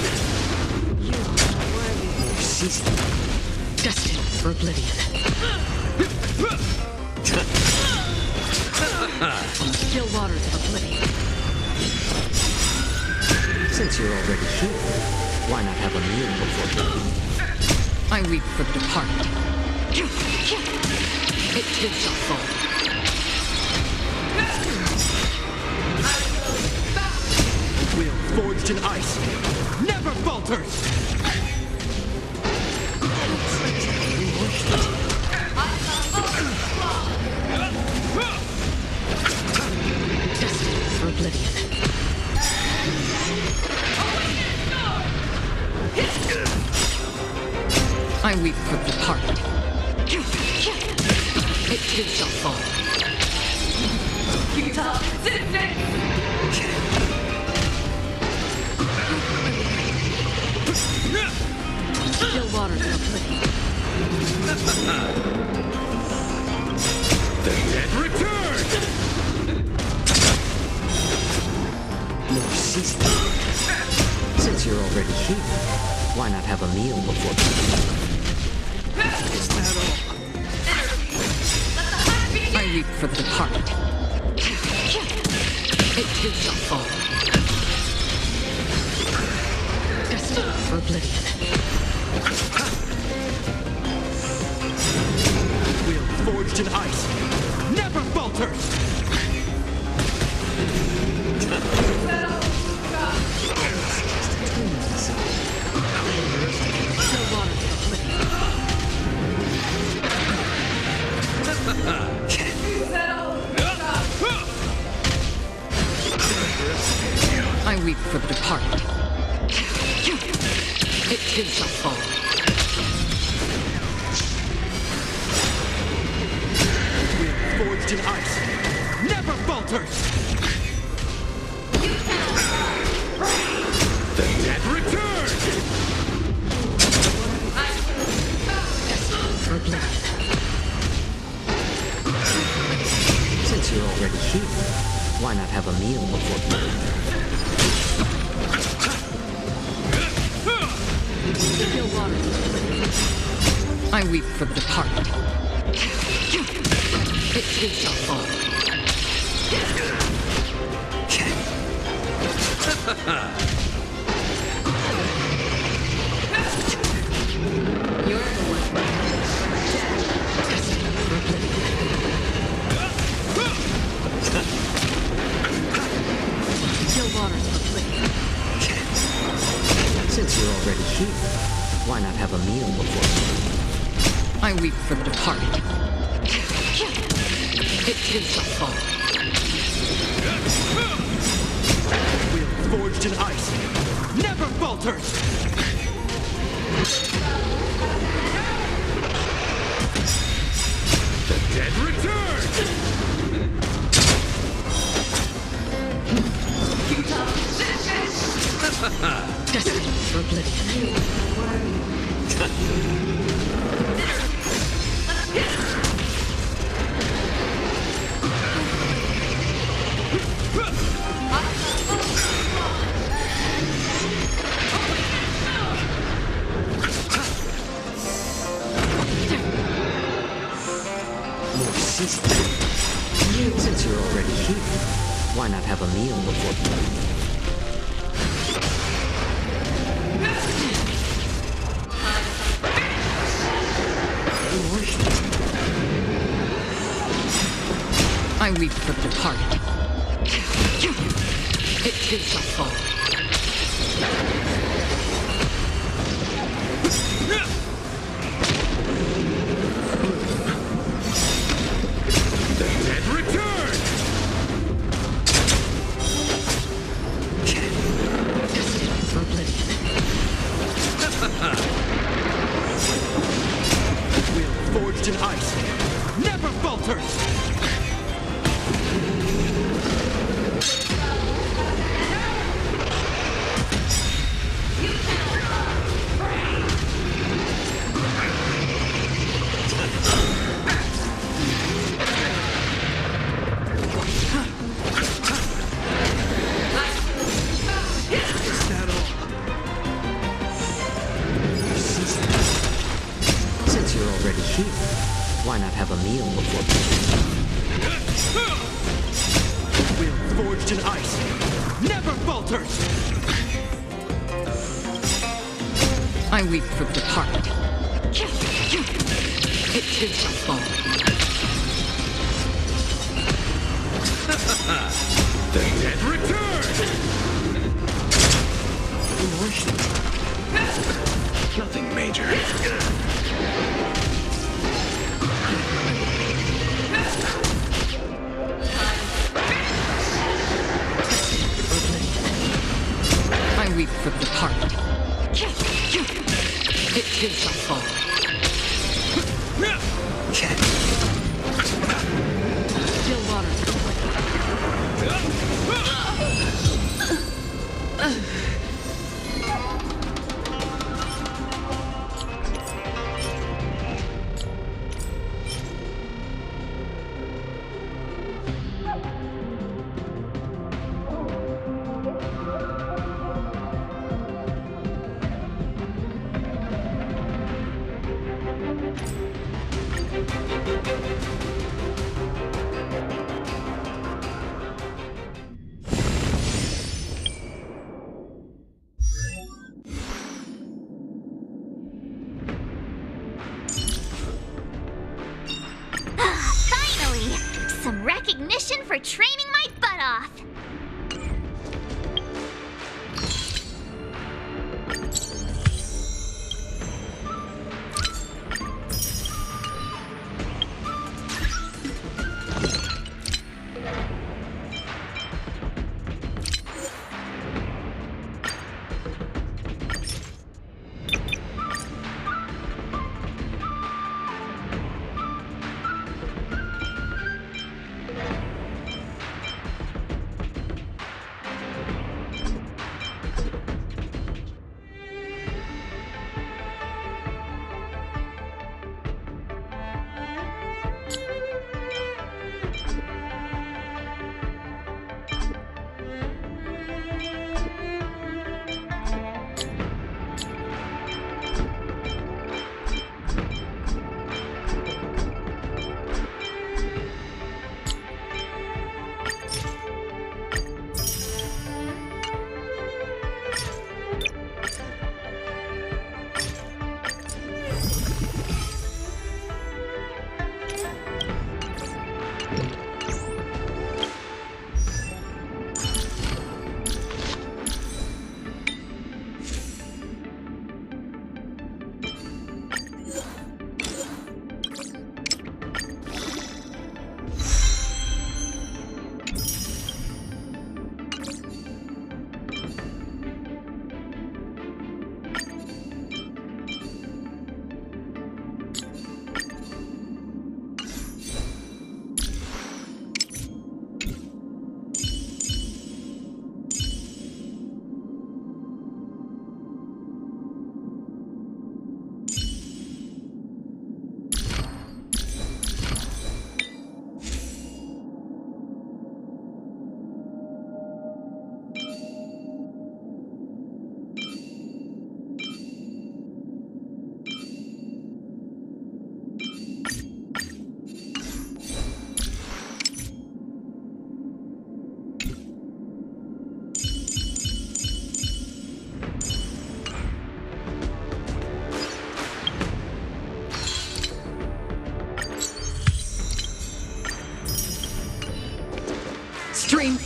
A: You are not worthy.
S: Destined for oblivion. Still waters of oblivion.
B: Since you're already here, why not have a meal before you leave?
S: I weep for the departed. It too shall fall.
P: Will forged in ice never falters!
S: Destined for oblivion. I weep for the departed. It too shall fall. Still waters are flickering.
C: The dead return!
B: More seasoning. Since you're already here, why not have a meal before
S: Is that all? I weep for the departed. It too shall fall. Destined for oblivion.
P: Will forged in ice never falters!
S: I weep for the departed. It too shall fall.
P: Will forged in ice never falters!
C: The dead return!
S: For oblivion.
B: Since you're already here, why not have a meal before
S: Still waters are flickering. I weep for the departed. It too shall fall. You're the one. Destined for oblivion. Still waters are flickering.
B: Since you're already here, why not have a meal before
S: I weep for the departed. It too shall fall.
P: Will forged in ice never falters!
C: The dead return!
S: Destined for oblivion.
B: more seasoning? Since you're already here, why not have a meal before
S: I weep for the departed. It too shall fall.
C: The dead return!
S: Destined for oblivion.
P: Will forged in ice never falters!
B: Since you're already here, why not have a meal before
P: Will forged in ice never falters!
S: I weep for the departed. It too shall fall.
C: The dead return!
D: Nothing major.
S: I weep for the departed. It too shall fall.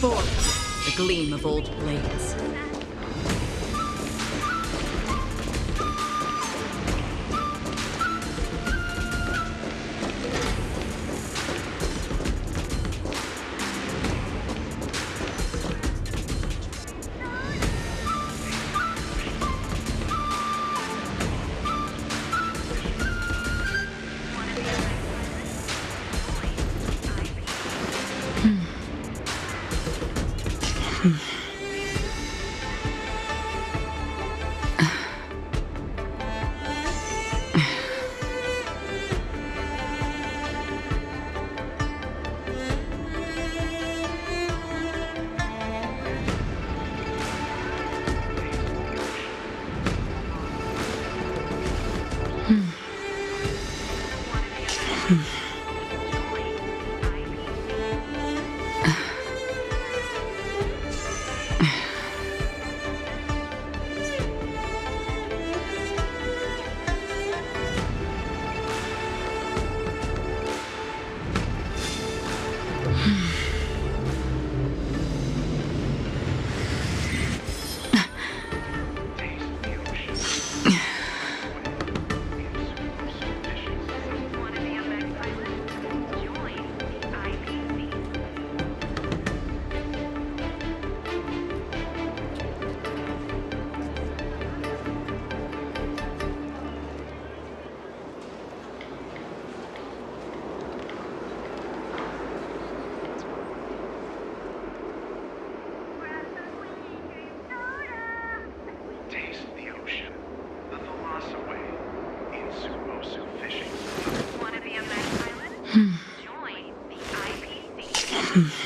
S: forward, the gleam of old blades.
I: Hmm.